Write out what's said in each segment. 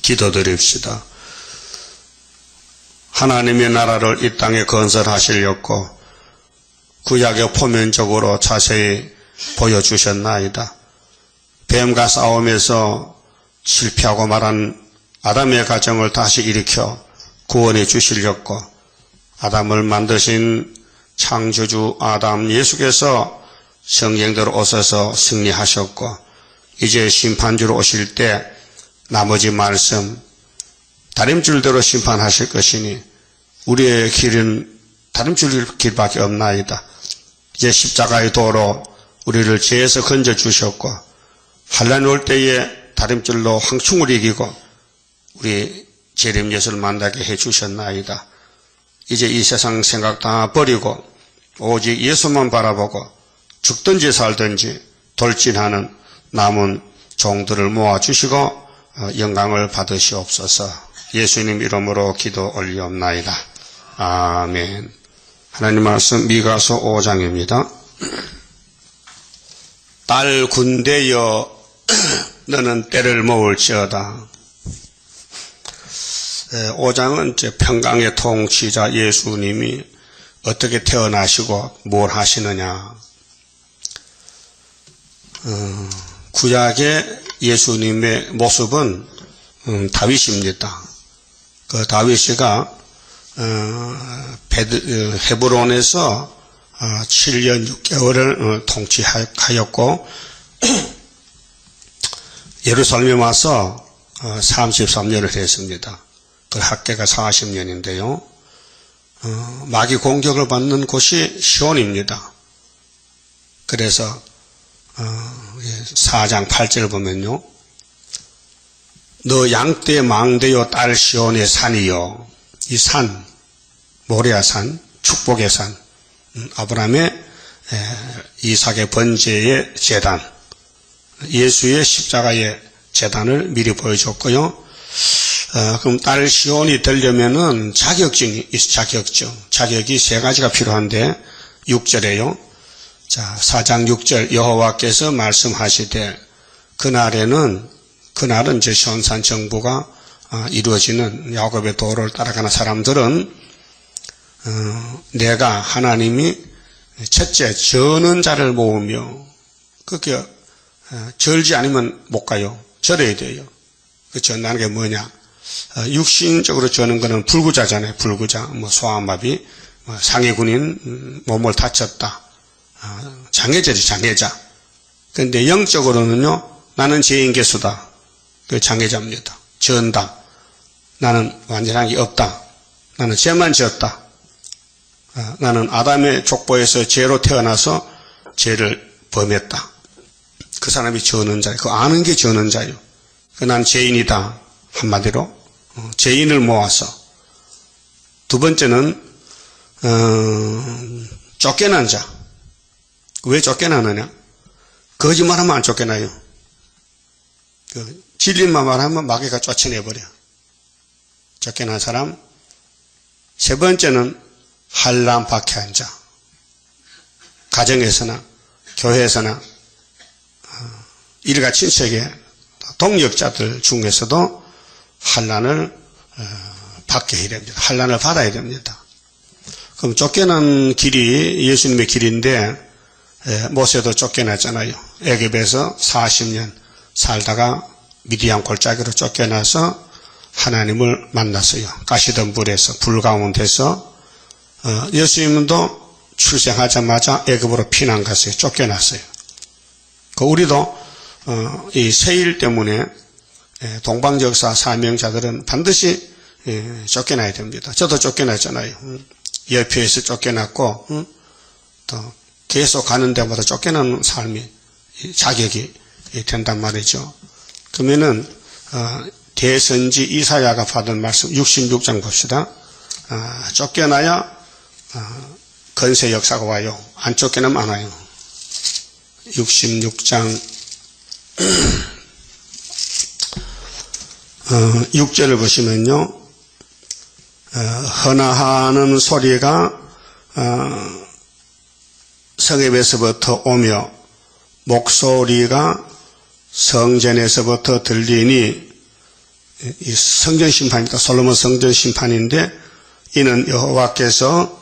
기도드립시다. 하나님의 나라를 이 땅에 건설하시려고 구약의 포면적으로 자세히 보여주셨나이다. 뱀과 싸움에서 실패하고 말한 아담의 가정을 다시 일으켜 구원해 주시려고 아담을 만드신 창조주 아담 예수께서 성경대로 오셔서 승리하셨고 이제 심판주로 오실 때 나머지 말씀 다림줄대로 심판하실 것이니 우리의 길은 다림줄 길밖에 없나이다. 이제 십자가의 도로 우리를 죄에서 건져주셨고 환난이 올 때에 다림줄로 황충을 이기고 우리 재림 예수를 만나게 해주셨나이다. 이제 이 세상 생각 다 버리고 오직 예수만 바라보고 죽든지 살든지 돌진하는 남은 종들을 모아주시고 영광을 받으시옵소서. 예수님 이름으로 기도 올리옵나이다. 아멘. 하나님 말씀 미가서 5장입니다. 딸 군대여 너는 때를 모을지어다. 5장은 이제 평강의 통치자 예수님이 어떻게 태어나시고 뭘 하시느냐. 구약의 예수님의 모습은 다윗입니다. 그 다윗이가 헤브론에서 7년 6개월을 통치하였고 예루살렘에 와서 33년을 했습니다. 그 학계가 40년인데요. 마귀 공격을 받는 곳이 시온입니다. 그래서 4장 8절을 보면요. 너 양떼 망대요 딸 시온의 산이요. 이 산, 모리아 산, 축복의 산, 아브라함의 이삭의 번제의 제단, 예수의 십자가의 제단을 미리 보여줬고요. 그럼 딸 시온이 되려면은 자격증이 있어, 자격이 세 가지가 필요한데 6절에요. 자, 4장 6절 여호와께서 말씀하시되 그날은 이제 시온산 정부가 이루어지는 야곱의 도를 따라가는 사람들은 내가 하나님이 첫째 저는 자를 모으며 그게 절지 않으면 못 가요. 절해야 돼요. 그 전하는 게 뭐냐? 육신적으로 저는 거는 불구자잖아요. 불구자, 소아마비, 상해군인 몸을 다쳤다. 장애자지, 장애자. 근데 영적으로는요, 나는 죄인 개수다. 그 장애자입니다. 전다. 나는 완전한 게 없다. 나는 죄만 지었다. 나는 아담의 족보에서 죄로 태어나서 죄를 범했다. 그 사람이 저는 자예요. 그 아는 게 저는 자예요. 난 죄인이다. 한마디로 죄인을 모아서. 두 번째는 쫓겨난 자. 왜 쫓겨나느냐? 거짓말하면 안 쫓겨나요. 진리만 말하면 마귀가 쫓아내버려. 쫓겨난 사람. 세 번째는 한람 박해한 자. 가정에서나 교회에서나 일가 친척의 동역자들 중에서도 한란을 받게 해야 됩니다. 한란을 받아야 됩니다. 그럼 쫓겨난 길이 예수님의 길인데 모세도 쫓겨났잖아요. 애굽에서 40년 살다가 미디안 골짜기로 쫓겨나서 하나님을 만났어요. 가시던 불에서, 불 가운데서. 예수님도 출생하자마자 애굽으로 피난 갔어요. 쫓겨났어요. 우리도 이 세일 때문에 동방적사 사명자들은 반드시 쫓겨나야 됩니다. 저도 쫓겨났잖아요. 여표에서 쫓겨났고 또 계속 가는 데마다 쫓겨나는 삶이 자격이 된단 말이죠. 그러면은 대선지 이사야가 받은 말씀 66장 봅시다. 쫓겨나야 건세 역사가 와요. 안 쫓겨나면 안 와요. 66장 6절을 보시면요. 헌화하는 소리가 성읍에서부터 오며 목소리가 성전에서부터 들리니 이 성전 심판입니다. 솔로몬 성전 심판인데 이는 여호와께서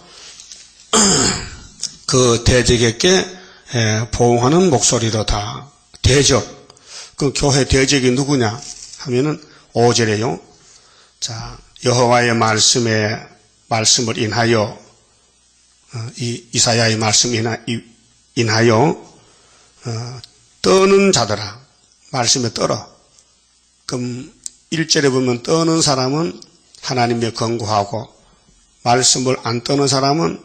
그 대적에게 보응하는 목소리로다. 대적. 그 교회 대적이 누구냐 하면은 5절에요. 자, 여호와의 말씀을 인하여 이 이사야의 말씀 인하여 떠는 자들아. 말씀에 떨어. 그럼 1절에 보면 떠는 사람은 하나님의 권고하고 말씀을 안 떠는 사람은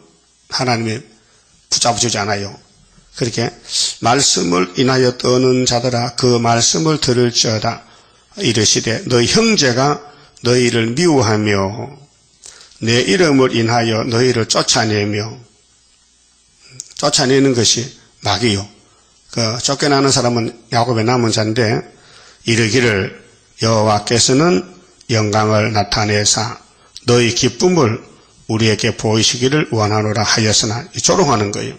하나님의 붙잡아주지 않아요. 그렇게 말씀을 인하여 떠는 자들아 그 말씀을 들을지어다. 이르시되 너희 형제가 너희를 미워하며 내 이름을 인하여 너희를 쫓아내며 쫓아내는 것이 마귀요. 그 쫓겨나는 사람은 야곱의 남은 자인데 이르기를 여호와께서는 영광을 나타내사 너희 기쁨을 우리에게 보이시기를 원하노라 하였으나 조롱하는 거예요.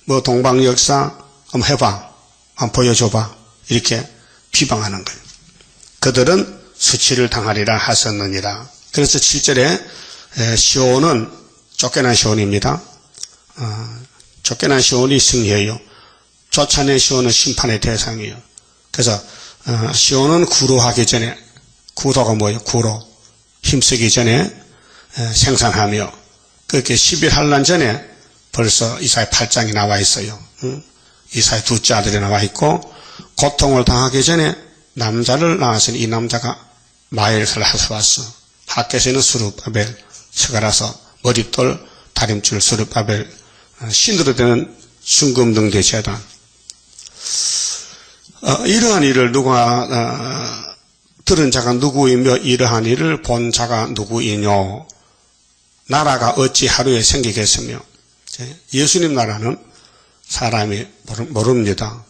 뭐 동방역사 한번 해봐, 한번 보여줘봐 이렇게 비방하는 거예요. 그들은 수치를 당하리라 하셨느니라. 그래서 7절에 시온은 쫓겨난 시온입니다. 쫓겨난 시온이 승리해요. 쫓아낸 시온은 심판의 대상이에요. 그래서 시온은 구로하기 전에, 구로가 뭐예요? 구로. 힘쓰기 전에 생산하며 그렇게 11한란 전에 벌써 이사야 8장이 나와 있어요. 이사야 둘째 아들이 나와 있고 고통을 당하기 전에 남자를 낳았으니 이 남자가 마엘을 하서왔어. 학개서는 스룹바벨, 스가라서 머릿돌, 다림줄 스룹바벨, 신으로 되는 순금등 대제단. 이러한 일을 누가 들은 자가 누구이며 이러한 일을 본 자가 누구이뇨. 나라가 어찌 하루에 생기겠으며. 예수님 나라는 사람이 모릅니다.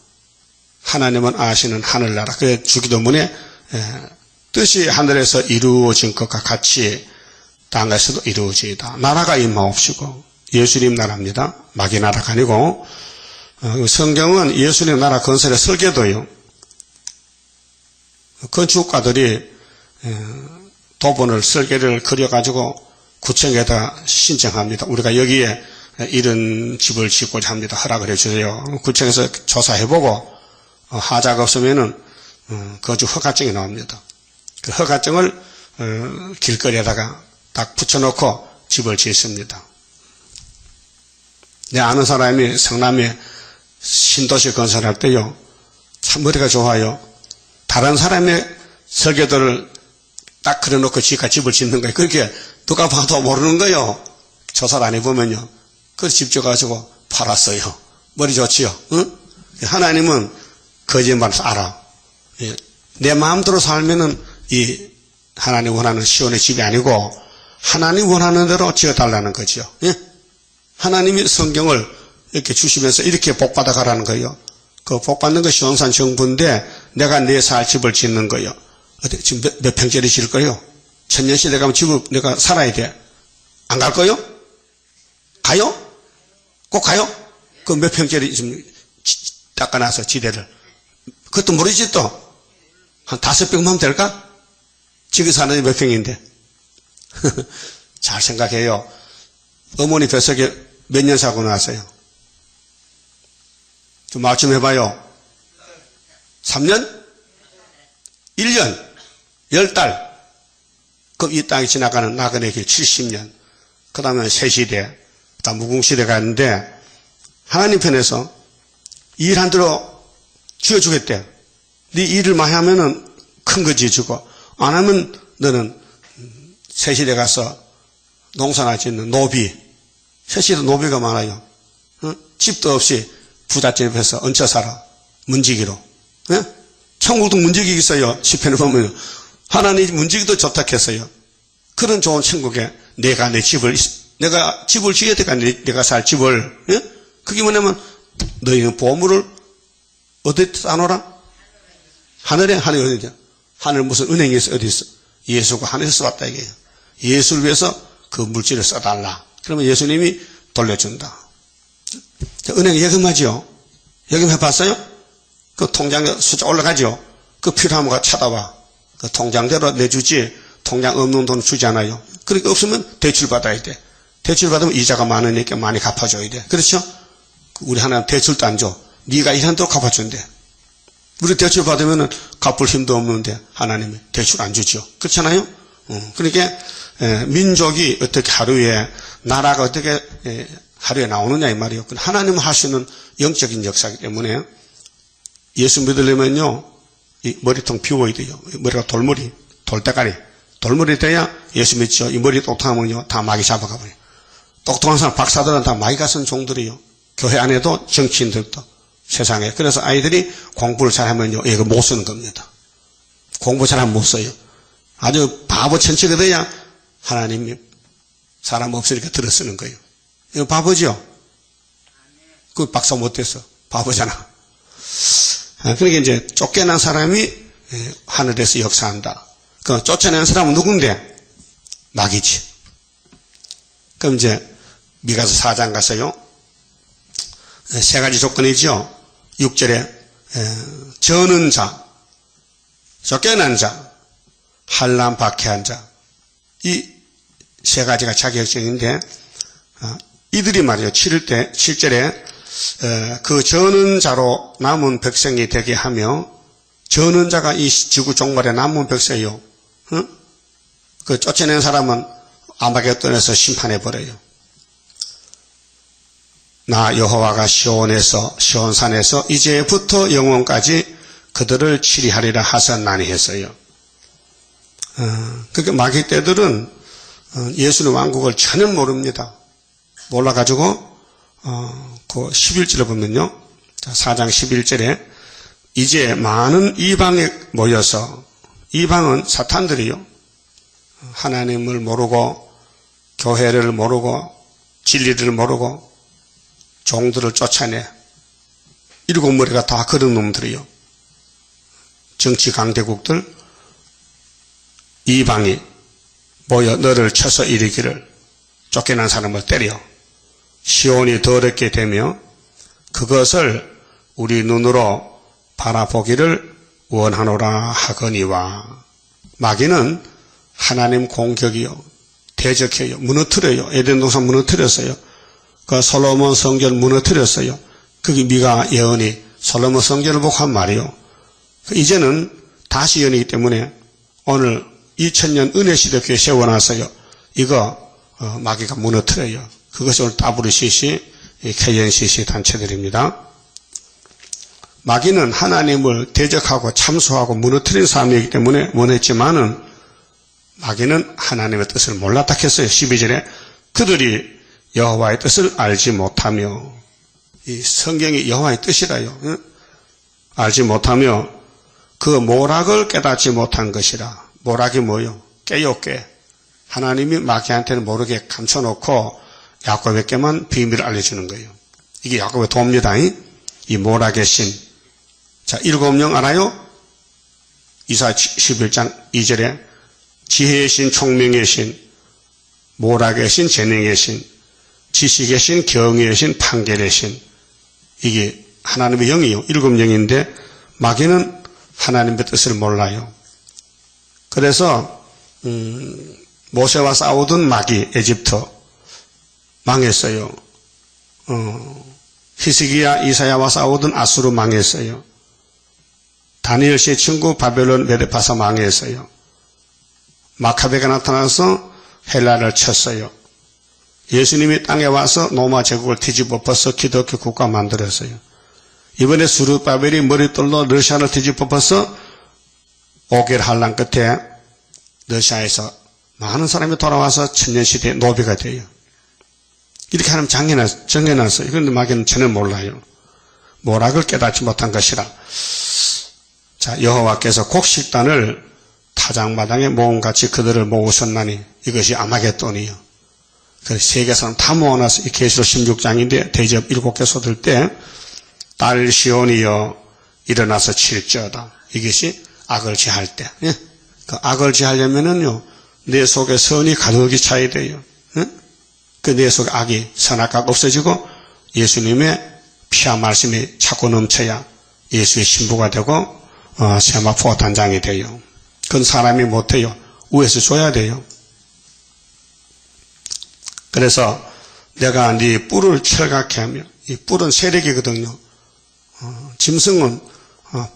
하나님은 아시는 하늘나라. 그래 주기도문에 뜻이 하늘에서 이루어진 것과 같이 땅에서도 이루어지이다. 나라가 임하옵시고 예수님 나라입니다. 마귀 나라가 아니고 성경은 예수님 나라 건설의 설계도요. 건축가들이 도분을 설계를 그려가지고 구청에다 신청합니다. 우리가 여기에 이런 집을 짓고자 합니다. 허락을 해주세요. 구청에서 조사해보고 하자가 없으면은 거주 허가증이 나옵니다. 그 허가증을 길거리에다가 딱 붙여놓고 집을 짓습니다. 내 아는 사람이 성남에 신도시 건설할 때요, 참 머리가 좋아요. 다른 사람의 설계도를 딱 그려놓고 지가 집을 짓는 거예요. 그렇게 누가 봐도 모르는 거예요. 조사를 안 해보면요. 그 집 지어가지고 팔았어요. 머리 좋지요. 응? 하나님은 거짓말을 알아. 내 마음대로 살면은 이 하나님 원하는 시온의 집이 아니고 하나님 원하는 대로 지어달라는 거죠. 예? 하나님이 성경을 이렇게 주시면서 이렇게 복받아 가라는 거예요. 그 복받는 것이 시온산 정부인데 내가 내 살 집을 짓는 거예요. 어때? 지금 몇 평짜리 지을 거예요? 천년시대 가면 집을 내가 살아야 돼. 안 갈 거요? 가요? 꼭 가요? 그 몇 평짜리 지금 닦아놔서 지대를. 그것도 모르지 또. 한 5평만 하면 될까? 지금 사는 데 몇 평인데. 잘 생각해요. 어머니 뱃속에 몇 년 사고 나왔어요? 좀 말 좀 해봐요. 3년? 1년? 10달? 그럼 이 땅이 지나가는 나그네 길 70년. 그 다음에 새시대, 그 다음 무궁시대가 있는데, 하나님 편에서 일 한 대로 지어주겠대. 네 일을 많이 하면은 큰 거 지어주고, 안 하면 너는 새시대 가서 농사나 짓는 노비. 새시대 노비가 많아요. 집도 없이 부잣집에서 얹혀 살아. 문지기로. 예? 천국도 문지기 있어요. 시편에 보면. 하나님 문지기도 좋다했어요. 그런 좋은 천국에 내가 내가 집을 지어야 되니까 내가 살 집을. 예? 그게 뭐냐면 너희는 보물을 어디 싸노라? 하늘에? 하늘이 어디냐? 하늘 무슨 은행이 있어? 어디 있어? 예수가 하늘에서 쏘았다 이게요. 예수를 위해서 그 물질을 써달라. 그러면 예수님이 돌려준다. 은행에 예금하지요? 예금해 봤어요? 그 통장에 숫자 올라가죠? 그 필요하면 찾아봐. 그 통장대로 내주지 통장 없는 돈 주지 않아요. 그러니까 없으면 대출 받아야 돼. 대출 받으면 이자가 많으니까 많이 갚아줘야 돼. 그렇죠? 우리 하나님 대출도 안 줘. 네가 일한 대로 갚아준대. 우리 대출 받으면 갚을 힘도 없는데 하나님이 대출 안 주죠. 그렇잖아요? 그러니까 민족이 어떻게 하루에 나라가 어떻게 하루에 나오느냐 이 말이에요. 하나님은 할 수 있는 영적인 역사이기 때문에 예수 믿으려면요 이 머리통 비워야 돼요. 머리가 돌머리, 돌대가리, 돌머리 돼야 예수 믿죠. 이 머리 똑똑하면요 다 마귀 잡아가 버려요. 똑똑한 사람 박사들은 다 마귀가 쓴 종들이요. 교회 안에도 정치인들도 세상에. 그래서 아이들이 공부를 잘하면요 이거 못 쓰는 겁니다. 공부 잘하면 못 써요. 아주 바보 천치가 돼야 하나님이 사람 없으니까 들어 쓰는 거예요. 이거 바보죠? 그 박사 못해서 바보잖아. 그러니까 이제 쫓겨난 사람이 하늘에서 역사한다. 그 쫓아낸 사람은 누군데? 마귀지. 그럼 이제 미가서 4장 가서요. 세 가지 조건이죠. 6절에 저는 자, 쫓겨난 자, 환난 박해한 자. 이 세 가지가 자격증인데 이들이 말이죠. 7절에 그 저는 자로 남은 백성이 되게 하며 저는 자가 이 지구 종말에 남은 백성이요. 그 쫓아낸 사람은 아마겟돈에서 심판해버려요. 나 여호와가 시온산에서 이제부터 영원까지 그들을 치리하리라 하셨나니 했어요. 그러니까 마귀 떼들은 예수의 왕국을 전혀 모릅니다. 몰라가지고 그 11절에 보면요. 4장 11절에 이제 많은 이방에 모여서 이방은 사탄들이요. 하나님을 모르고 교회를 모르고 진리를 모르고 종들을 쫓아내. 일곱 머리가 다 그런 놈들이요. 정치 강대국들 이방이 모여 너를 쳐서 이르기를 쫓겨난 사람을 때려. 시온이 더럽게 되며 그것을 우리 눈으로 바라보기를 원하노라 하거니와. 마귀는 하나님 공격이요. 대적해요. 무너뜨려요. 에덴 동산 무너뜨렸어요. 그 솔로몬 성전 무너뜨렸어요. 그게 미가 예언이 솔로몬 성전을 보고 한 말이요. 이제는 다시 예언이기 때문에 오늘 2000년 은혜시대 교회 세워놨어요. 이거 마귀가 무너뜨려요. 그것이 오늘 WCC, KNCC 단체들입니다. 마귀는 하나님을 대적하고 참소하고 무너뜨린 사람이기 때문에 원했지만은 마귀는 하나님의 뜻을 몰랐다 했어요. 12절에 그들이 여호와의 뜻을 알지 못하며 이 성경이 여호와의 뜻이라요. 알지 못하며 그 모락을 깨닫지 못한 것이라. 모락이 뭐요? 깨요, 깨. 하나님이 마귀한테는 모르게 감춰놓고 야곱에게만 비밀을 알려주는 거예요. 이게 야곱의 도입니다. 이 모락의 신. 자, 일곱 영 알아요? 이사 11장 2절에 지혜의 신, 총명의 신, 모락의 신, 재능의 신, 지식의 신, 경의의 신, 판결의 신. 이게 하나님의 영이요. 일곱 영인데 마귀는 하나님의 뜻을 몰라요. 그래서 모세와 싸우던 마귀 에집트 망했어요. 히스기야 이사야와 싸우던 아수르 망했어요. 다니엘 씨의 친구 바벨론 메데파사 망했어요. 마카베가 나타나서 헬라를 쳤어요. 예수님이 땅에 와서 로마 제국을 뒤집어 엎어서 기독교 국가 만들었어요. 이번에 수르바벨이 머리돌로 러시아를 뒤집어 엎어서 5개월 환란 끝에 러시아에서 많은 사람이 돌아와서 천년시대의 노비가 돼요. 이렇게 하나님 정해놨어요. 그런데 마귀는 전혀 몰라요. 모락을 깨닫지 못한 것이라. 자, 여호와께서 곡식단을 타작마당에 모음같이 그들을 모으셨나니 이것이 아마겟돈이요. 그래서 세계 사람 다 모아놔서 이 계시록 16장인데 대접 7개 쏟을 때 딸 시온이여 일어나서 칠지어다. 이것이 악을 제할 때. 예? 그 악을 제하려면은요, 내 속에 선이 가득히 차야 돼요. 예? 그 내 속에 악이, 선악과가 없어지고 예수님의 피와 말씀이 차고 넘쳐야 예수의 신부가 되고 세마포 단장이 돼요. 그건 사람이 못해요. 위에서 줘야 돼요. 그래서 내가 네 뿔을 철갑게 하며, 이 뿔은 세력이거든요. 짐승은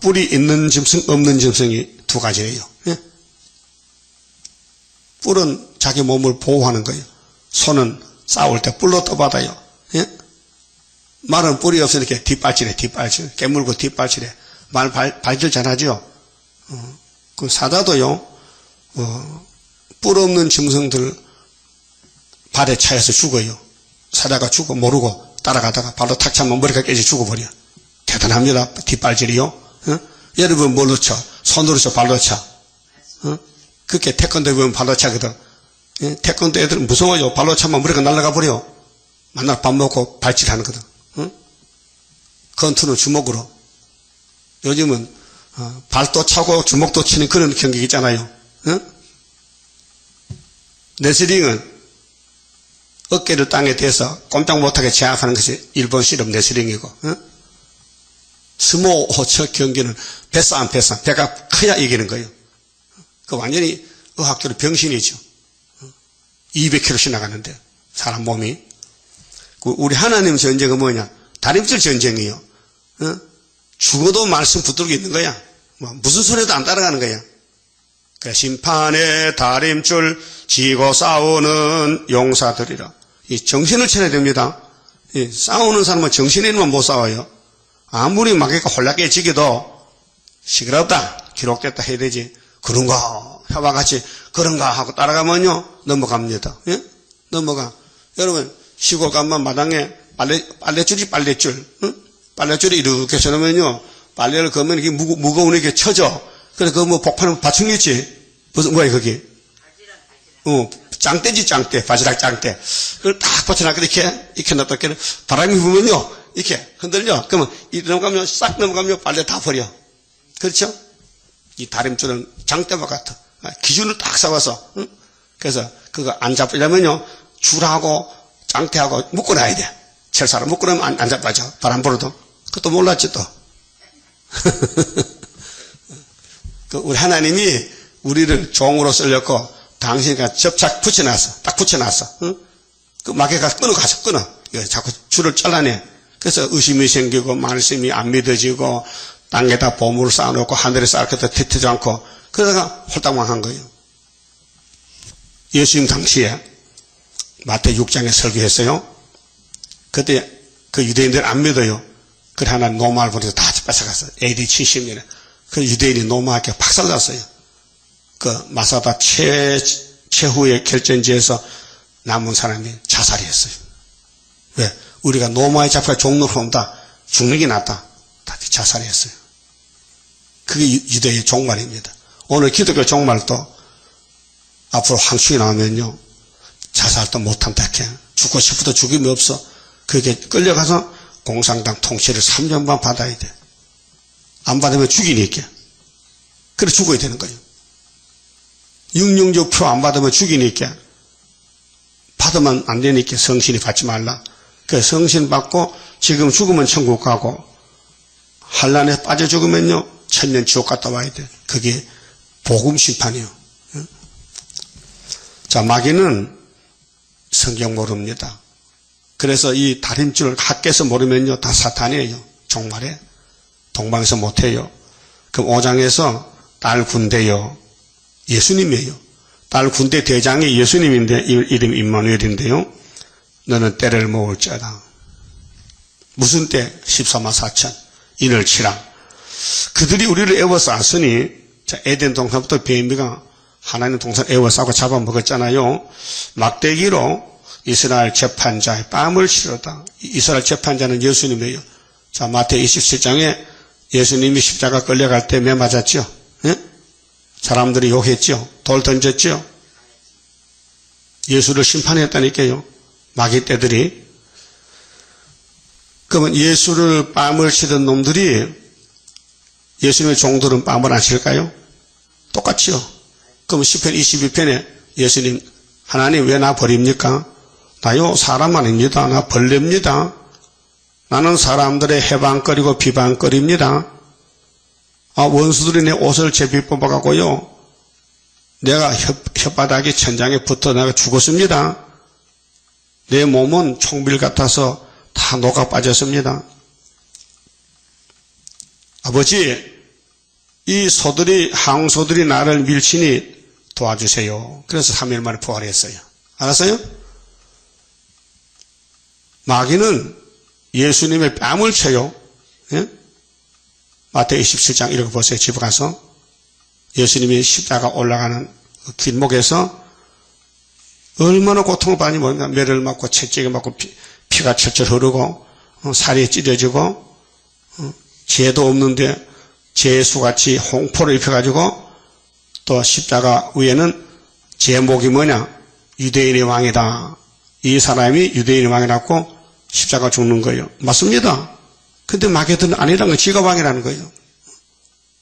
뿔이 있는 짐승, 없는 짐승이 두 가지예요. 예? 뿔은 자기 몸을 보호하는 거예요. 소는 싸울 때 뿔로 떠받아요. 예? 말은 뿔이 없으니까 뒷발질해, 뒷발질. 깨물고 뒷발질해. 말 발질 잘하죠? 그 사자도요, 뿔 없는 짐승들 발에 차여서 죽어요. 사자가 죽어 모르고 따라가다가 발로 탁 차면 머리가 깨져 죽어버려. 대단합니다. 뒷발질이요. 어? 여러분 뭘로 쳐? 손으로 쳐, 발로 쳐. 그렇게 태권도 보면 발로 차거든. 예? 태권도 애들은 무서워요. 발로 차면 머리가 날아가 버려. 만날 밥 먹고 발질하는 거든. 권투는 주먹으로. 요즘은 발도 차고 주먹도 치는 그런 경기 있잖아요. 레슬링은 어깨를 땅에 대서 꼼짝 못하게 제압하는 것이 일본 실험 레슬링이고, 스모 호처 경기는 배싸움, 배가 커야 이기는 거예요. 그 완전히 의학적으로 병신이죠. 200km씩 나가는데, 사람 몸이. 우리 하나님 전쟁은 뭐냐? 다림질 전쟁이요. 죽어도 말씀 붙들고 있는 거야. 무슨 소리도 안 따라가는 거야. 심판의 다림줄 지고 싸우는 용사들이라. 이 정신을 차려야 됩니다. 싸우는 사람은 정신이 있으면 못 싸워요. 아무리 마귀가 홀락해지기도 시끄럽다, 기록됐다 해야 되지. 그런가, 혀와 같이 그런가 하고 따라가면요, 넘어갑니다. 예? 넘어가. 여러분, 시골 가면 마당에 빨래줄이 빨래줄, 빨래줄이 이렇게 쳐놓으면요, 빨래를 걸면 이게 무거운 이게 쳐져. 그래, 뭐 복판은 받침겠지. 무슨, 뭐야, 거기? 짱대지, 짱대. 바지락 짱대. 그걸 딱 받쳐놨거든, 이렇게 놨다, 이렇게. 바람이 부면요, 이렇게 흔들려. 그러면, 이 넘어가면, 싹 넘어가면 빨래 다 버려. 그렇죠? 이 다림줄은 장대와 같아. 기준을 딱 세워서, 그래서 그거 안 잡으려면요, 줄하고 짱대하고 묶어놔야 돼. 철사로 묶어놓으면 안 잡아져. 바람 불어도. 그것도 몰랐지, 또. 우리 하나님이 우리를 종으로 쓰려고 당신과 접착 붙여놨어. 딱 붙여놨어. 응? 그 마귀가 끊어. 자꾸 줄을 잘라내. 그래서 의심이 생기고, 말씀이 안 믿어지고, 땅에다 보물을 쌓아놓고, 하늘에 쌓아놓고, 뒤트지 않고, 그러다가 홀딱망한 거예요. 예수님 당시에 마태 6장에 설교했어요. 그때 그 유대인들 안 믿어요. 그래 하나님 노마를 보내서 다 뺏어갔어요. AD 70년에. 그 유대인이 노마하게 박살났어요. 그 마사다 최후의 결전지에서 남은 사람이 자살이 했어요. 왜? 우리가 노마에 잡혀 종로로 온다. 죽는 게 낫다. 다 자살이 했어요. 그게 유대의 종말입니다. 오늘 기독교 종말도 앞으로 황충이 나오면요, 자살도 못한다. 죽고 싶어도 죽임이 없어. 그게 끌려가서 공산당 통치를 3년 반 받아야 돼. 안 받으면 죽이니까. 그래 죽어야 되는 거예요. 육령적 표 안 받으면 죽이니까. 받으면 안 되니까 성신이 받지 말라. 그 성신 받고 지금 죽으면 천국 가고 환란에 빠져 죽으면요, 천년 지옥 갔다 와야 돼. 그게 복음 심판이요. 자, 마귀는 성경 모릅니다. 그래서 이 다림줄을 학교에서 모르면요, 다 사탄이에요. 종말에. 동방에서 못해요. 그럼 5장에서 딸 군대요. 예수님이에요. 딸 군대 대장이 예수님인데, 이름이 임마누엘인데요. 너는 때를 모을 자다. 무슨 때? 14만 4천. 인을 치라. 그들이 우리를 애워쌌으니, 자, 에덴 동산부터 뱀이가 하나님 동산 애워싸고 잡아먹었잖아요. 막대기로 이스라엘 재판자의 뺨을 치렀다. 이스라엘 재판자는 예수님이에요. 자, 마태 27장에 예수님이 십자가 끌려갈 때 매 맞았죠? 예? 사람들이 욕했죠? 돌 던졌죠? 예수를 심판했다니까요. 마귀 떼들이. 그러면 예수를 뺨을 치던 놈들이 예수님의 종들은 뺨을 안 칠까요? 똑같죠? 그럼 시편 22편에 예수님, 하나님 왜 나 버립니까? 나요, 사람 아닙니다. 나 벌레입니다. 나는 사람들의 해방거리고 비방거리입니다. 원수들이 내 옷을 제비 뽑아가고요, 내가 혓바닥이 천장에 붙어 내가 죽었습니다. 내 몸은 총빌 같아서 다 녹아 빠졌습니다. 아버지, 이 항소들이 나를 밀치니 도와주세요. 그래서 3일 만에 부활했어요. 알았어요? 마귀는 예수님의 뺨을 쳐요. 예? 마태복음 27장 읽어보세요. 집에 가서 예수님이 십자가 올라가는 그 길목에서 얼마나 고통을 많이 모릅니다. 매를 맞고 채찍을 맞고 피가 철철 흐르고 살이 찢어지고 죄도 없는데 죄수같이 홍포를 입혀가지고 또 십자가 위에는 제목이 뭐냐? 유대인의 왕이다. 이 사람이 유대인의 왕이라고 십자가 죽는 거예요. 맞습니다. 근데 마귀들은 아니라는 거예요. 지가 왕이라는 거예요.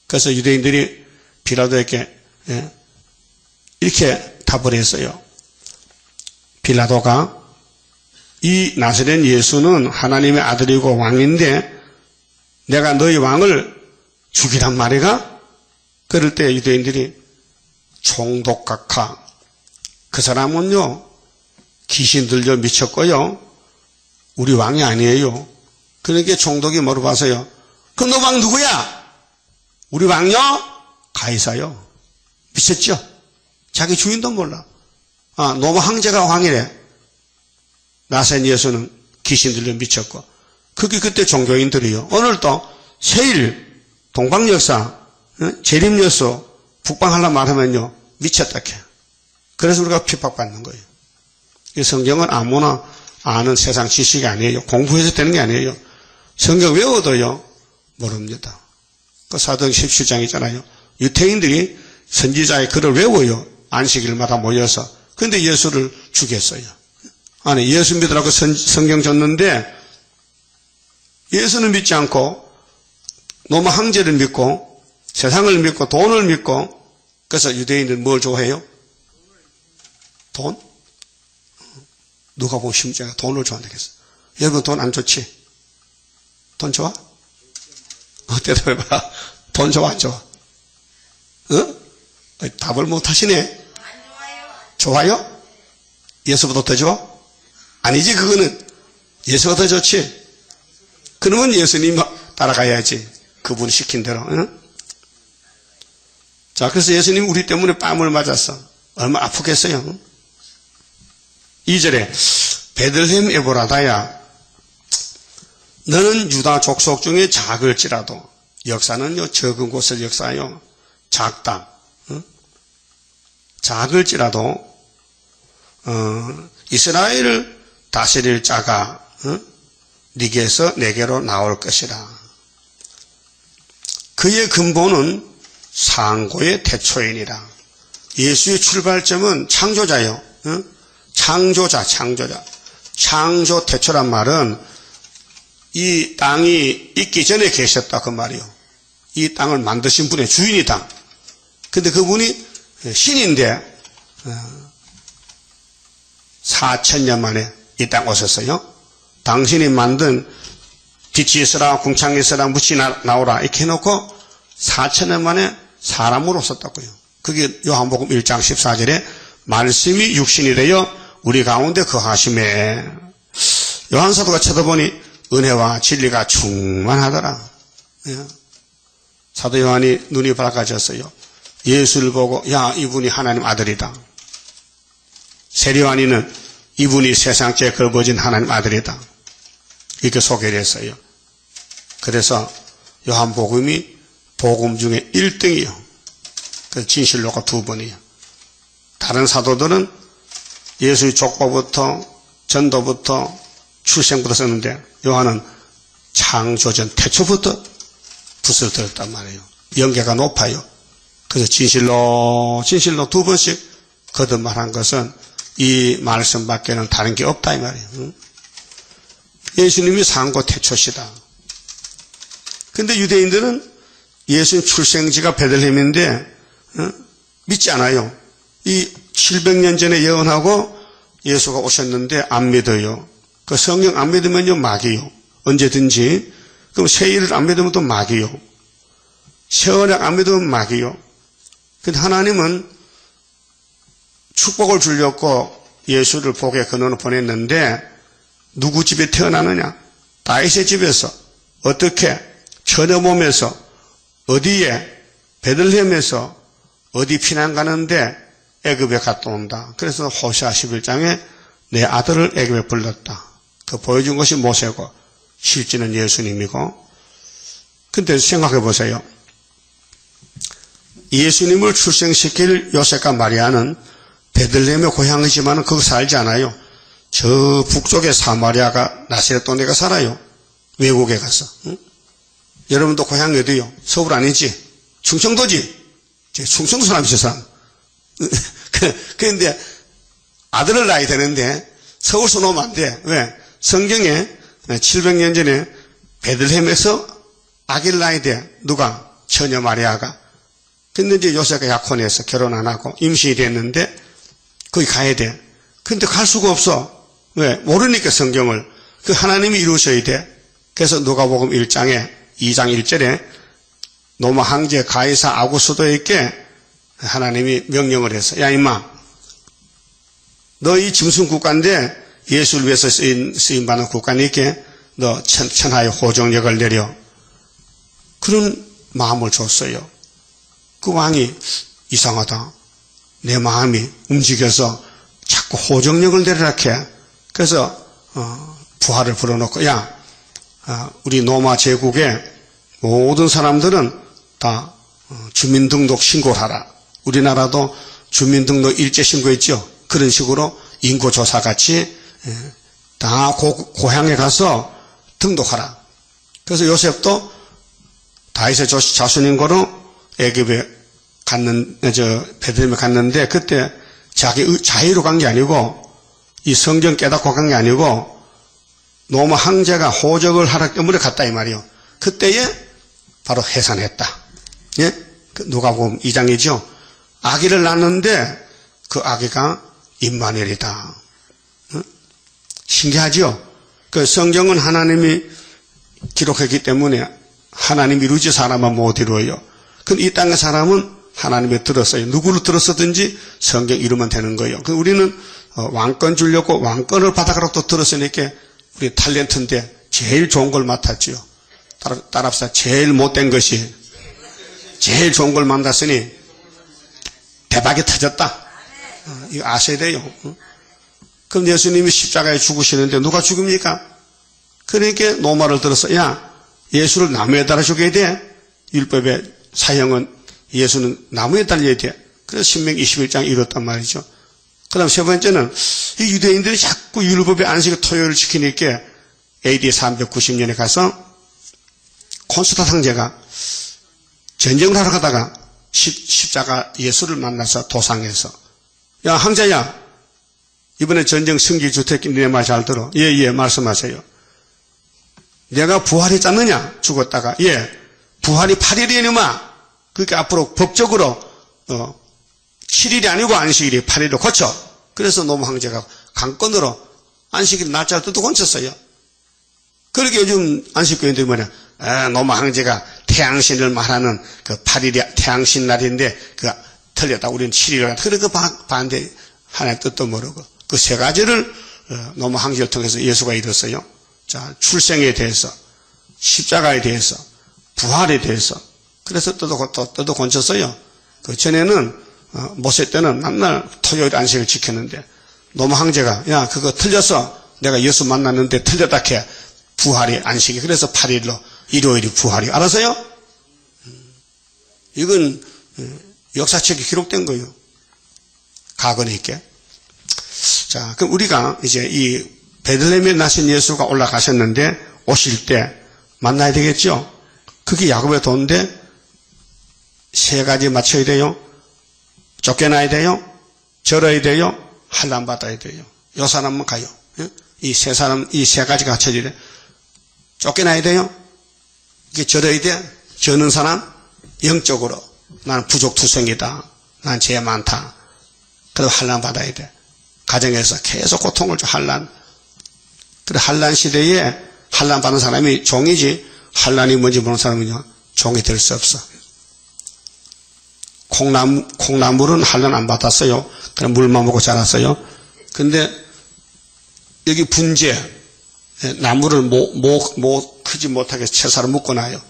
그래서 유대인들이 빌라도에게 이렇게 답을 했어요. 빌라도가 이 나사렛 예수는 하나님의 아들이고 왕인데 내가 너희 왕을 죽이란 말이가? 그럴 때 유대인들이 총독각하, 그 사람은요 귀신 들려 미쳤고요 우리 왕이 아니에요. 그러니까 총독이 물어봐서요, 그럼 너 왕 누구야? 우리 왕요? 가이사요. 미쳤죠? 자기 주인도 몰라. 노마 황제가 왕이래. 나사렛 예수는 귀신 들려 미쳤고. 그게 그때 종교인들이요. 오늘도 세일, 동방역사, 재림여수, 북방하려 말하면요 미쳤다 해. 그래서 우리가 핍박받는 거예요. 이 성경은 아무나 아는 세상 지식이 아니에요. 공부해서 되는 게 아니에요. 성경 외워도요 모릅니다. 그 사도행 17장 있잖아요. 유태인들이 선지자의 글을 외워요. 안식일마다 모여서. 그런데 예수를 죽였어요. 아니 예수 믿으라고 성경 줬는데 예수는 믿지 않고 노마 황제를 믿고 세상을 믿고 돈을 믿고. 그래서 유대인들 뭘 좋아해요? 돈? 누가 보면 심지어 돈을 좋아한다겠어. 여러분 돈 안 좋지? 돈 좋아? 대답해봐. 돈 좋아 안 좋아? 답을 못 하시네. 안 좋아요. 좋아요? 예수보다 더 좋아? 아니지. 그거는 예수보다 더 좋지. 그러면 예수님 따라가야지. 그분 시킨 대로. 자, 그래서 예수님 우리 때문에 뺨을 맞았어. 얼마나 아프겠어요? 2절에 베들레헴 에보라다야, 너는 유다 족속 중에 작을지라도, 역사는요 적은 곳을 역사요 작다. 작을지라도 이스라엘을 다스릴 자가 네게서 내게로 나올 것이라. 그의 근본은 상고의 태초이니라. 예수의 출발점은 창조자요. 창조자. 창조 태초란 말은 이 땅이 있기 전에 계셨다 그 말이요. 이 땅을 만드신 분의 주인이다. 근데 그분이 신인데 4,000년 만에 이 땅 오셨어요. 당신이 만든 빛이 있으라 궁창이 있으라 무치 나오라 이렇게 해놓고 4,000년 만에 사람으로 오셨다고요. 그게 요한복음 1장 14절에 말씀이 육신이 되어 우리 가운데 거하심에, 요한사도가 쳐다보니 은혜와 진리가 충만하더라. 사도 요한이 눈이 밝아졌어요. 예수를 보고 야 이분이 하나님 아들이다. 세리요한이는 이분이 세상 제일 걸버진 하나님 아들이다. 이렇게 소개를 했어요. 그래서 요한복음이 복음 중에 1등이요. 그래서 진실로가 2번이요. 다른 사도들은 예수의 족보부터 전도부터 출생부터 썼는데 요한은 창조전 태초부터 붓을 들었단 말이에요. 연계가 높아요. 그래서 진실로 2번씩 거듭말한 것은 이 말씀밖에는 다른 게 없다 이 말이에요. 예수님이 상고 태초시다. 근데 유대인들은 예수님 출생지가 베들레헴인데 믿지 않아요. 이 700년 전에 예언하고 예수가 오셨는데 안 믿어요. 그 성경 안 믿으면요 마귀요. 언제든지. 그럼 세일을 안 믿으면 또 마귀요. 세언약 안 믿으면 마귀요. 근데 하나님은 축복을 주려고 예수를 복의 근원으로 보냈는데 누구 집에 태어나느냐? 다윗의 집에서. 어떻게? 처녀 몸에서. 어디에? 베들레헴에서. 어디 피난 가는데 애굽에 갔다 온다. 그래서 호시아 11장에 내 아들을 애굽에 불렀다. 그 보여준 것이 모세고 실제는 예수님이고. 근데 생각해 보세요. 예수님을 출생시킬 요셉과 마리아는 베들레헴의 고향이지만 거기 살지 않아요. 저 북쪽의 사마리아가 나사렛 동네가 살아요. 외국에 가서. 응? 여러분도 고향이 어디요? 서울 아니지? 충청도지? 충청도 사람이죠, 사람. 그런데 아들을 낳아야 되는데 서울서 놓으면 안 돼. 왜? 성경에 700년 전에 베들레헴에서 아기를 낳아야 돼. 누가? 처녀 마리아가. 근데 이제 요셉과 약혼해서 결혼 안 하고 임신이 됐는데 거기 가야 돼. 근데 갈 수가 없어. 왜? 모르니까 성경을. 그 하나님이 이루셔야 돼. 그래서 누가복음 1장에 2장 1절에 로마 황제 가이사 아구스도에게 하나님이 명령을 해서 야 임마 너 이 짐승 국가인데 예수를 위해서 쓰임받는 국가니까 너 천하의 호정력을 내려. 그런 마음을 줬어요. 그 왕이 이상하다. 내 마음이 움직여서 자꾸 호정력을 내리라 해. 그래서 부하를 불어놓고 야 우리 로마 제국의 모든 사람들은 다 주민등록 신고를 하라. 우리나라도 주민등록 일제 신고했죠. 그런 식으로 인구조사 같이 다 고향에 가서 등록하라. 그래서 요셉도 다윗의 자손인 거로 애굽에 베들레헴에 갔는데 그때 자기 자의로 간 게 아니고 이 성경 깨닫고 간 게 아니고 로마 황제가 호적을 하라 때문에 갔다 이 말이요. 그때에 바로 해산했다. 예? 누가복음 2장이죠. 아기를 낳았는데 그 아기가 임마누엘이다. 신기하죠? 그 성경은 하나님이 기록했기 때문에 하나님이 이루지 사람은 못 이루어요. 근데 이 땅의 사람은 하나님이 들었어요. 누구를 들었었든지 성경 이루면 되는 거예요. 그 우리는 왕권 주려고 왕권을 받아가라고 또 들었으니까 우리 탤런트인데 제일 좋은 걸 맡았죠. 따라합시다. 제일 못된 것이 제일 좋은 걸 만났으니 대박이 터졌다. 이거 아셔야 돼요. 그럼 예수님이 십자가에 죽으시는데 누가 죽입니까? 그러니까 노마를 들어서 야 예수를 나무에 달아 죽여야 돼. 율법의 사형은 예수는 나무에 달려야 돼. 그래서 신명기 21장 이뤘단 말이죠. 그 다음 세 번째는 이 유대인들이 자꾸 율법의 안식일 토요일을 지키니까 AD 390년에 가서 콘스탄 황제가 전쟁을 하러 가다가 십자가 예수를 만나서 도상에서 야 황제야 이번에 전쟁 승기 주택 내 말 잘 들어. 예 말씀하세요. 내가 부활했지 않느냐? 죽었다가 예 부활이 8일이야 이놈아. 그러니까 앞으로 법적으로 7일이 아니고 안식일이 8일로 고쳐. 그래서 노무 황제가 강권으로 안식일 날짜를 뜯어 고쳤어요. 그렇게 요즘 안식교인들이 뭐냐? 노무 황제가 태양신을 말하는 그 8일이 태양신 날인데 그 틀렸다. 우리는 7일이라. 그래서 반대 하나의 뜻도 모르고 그 세 가지를 노무 황제를 통해서 예수가 이뤘어요. 자, 출생에 대해서, 십자가에 대해서, 부활에 대해서. 그래서 뜯어 건쳤어요. 그 전에는 모세 때는 맨날 토요일 안식을 지켰는데 노무 황제가 야 그거 틀려서 내가 예수 만났는데 틀렸다 해. 부활이 안식이. 그래서 8일로 일요일이 부활이. 알았어요? 이건 역사책에 기록된 거예요. 가근에 있게. 자, 그럼 우리가 이제 이 베들레헴에 나신 예수가 올라가셨는데 오실 때 만나야 되겠죠? 그게 야곱의 도인데 세 가지 맞춰야 돼요. 쫓겨나야 돼요. 절어야 돼요. 환난 받아야 돼요. 요 사람만 가요. 이 세 사람, 이 세 가지가 갖춰져야 돼. 쫓겨나야 돼요. 이게 절어야 돼. 저는 사람 영적으로 나는 부족투성이다. 난 죄 많다. 그래도 환난 받아야 돼. 가정에서 계속 고통을 줘. 환난. 그래 환난 시대에 환난 받는 사람이 종이지 환난이 뭔지 모르는 사람은요 종이 될 수 없어. 콩나물은 한련 안 받았어요. 그냥 물만 먹고 자랐어요. 근데 여기 분재, 나무를 크지 못하게 채사로 묶어놔요.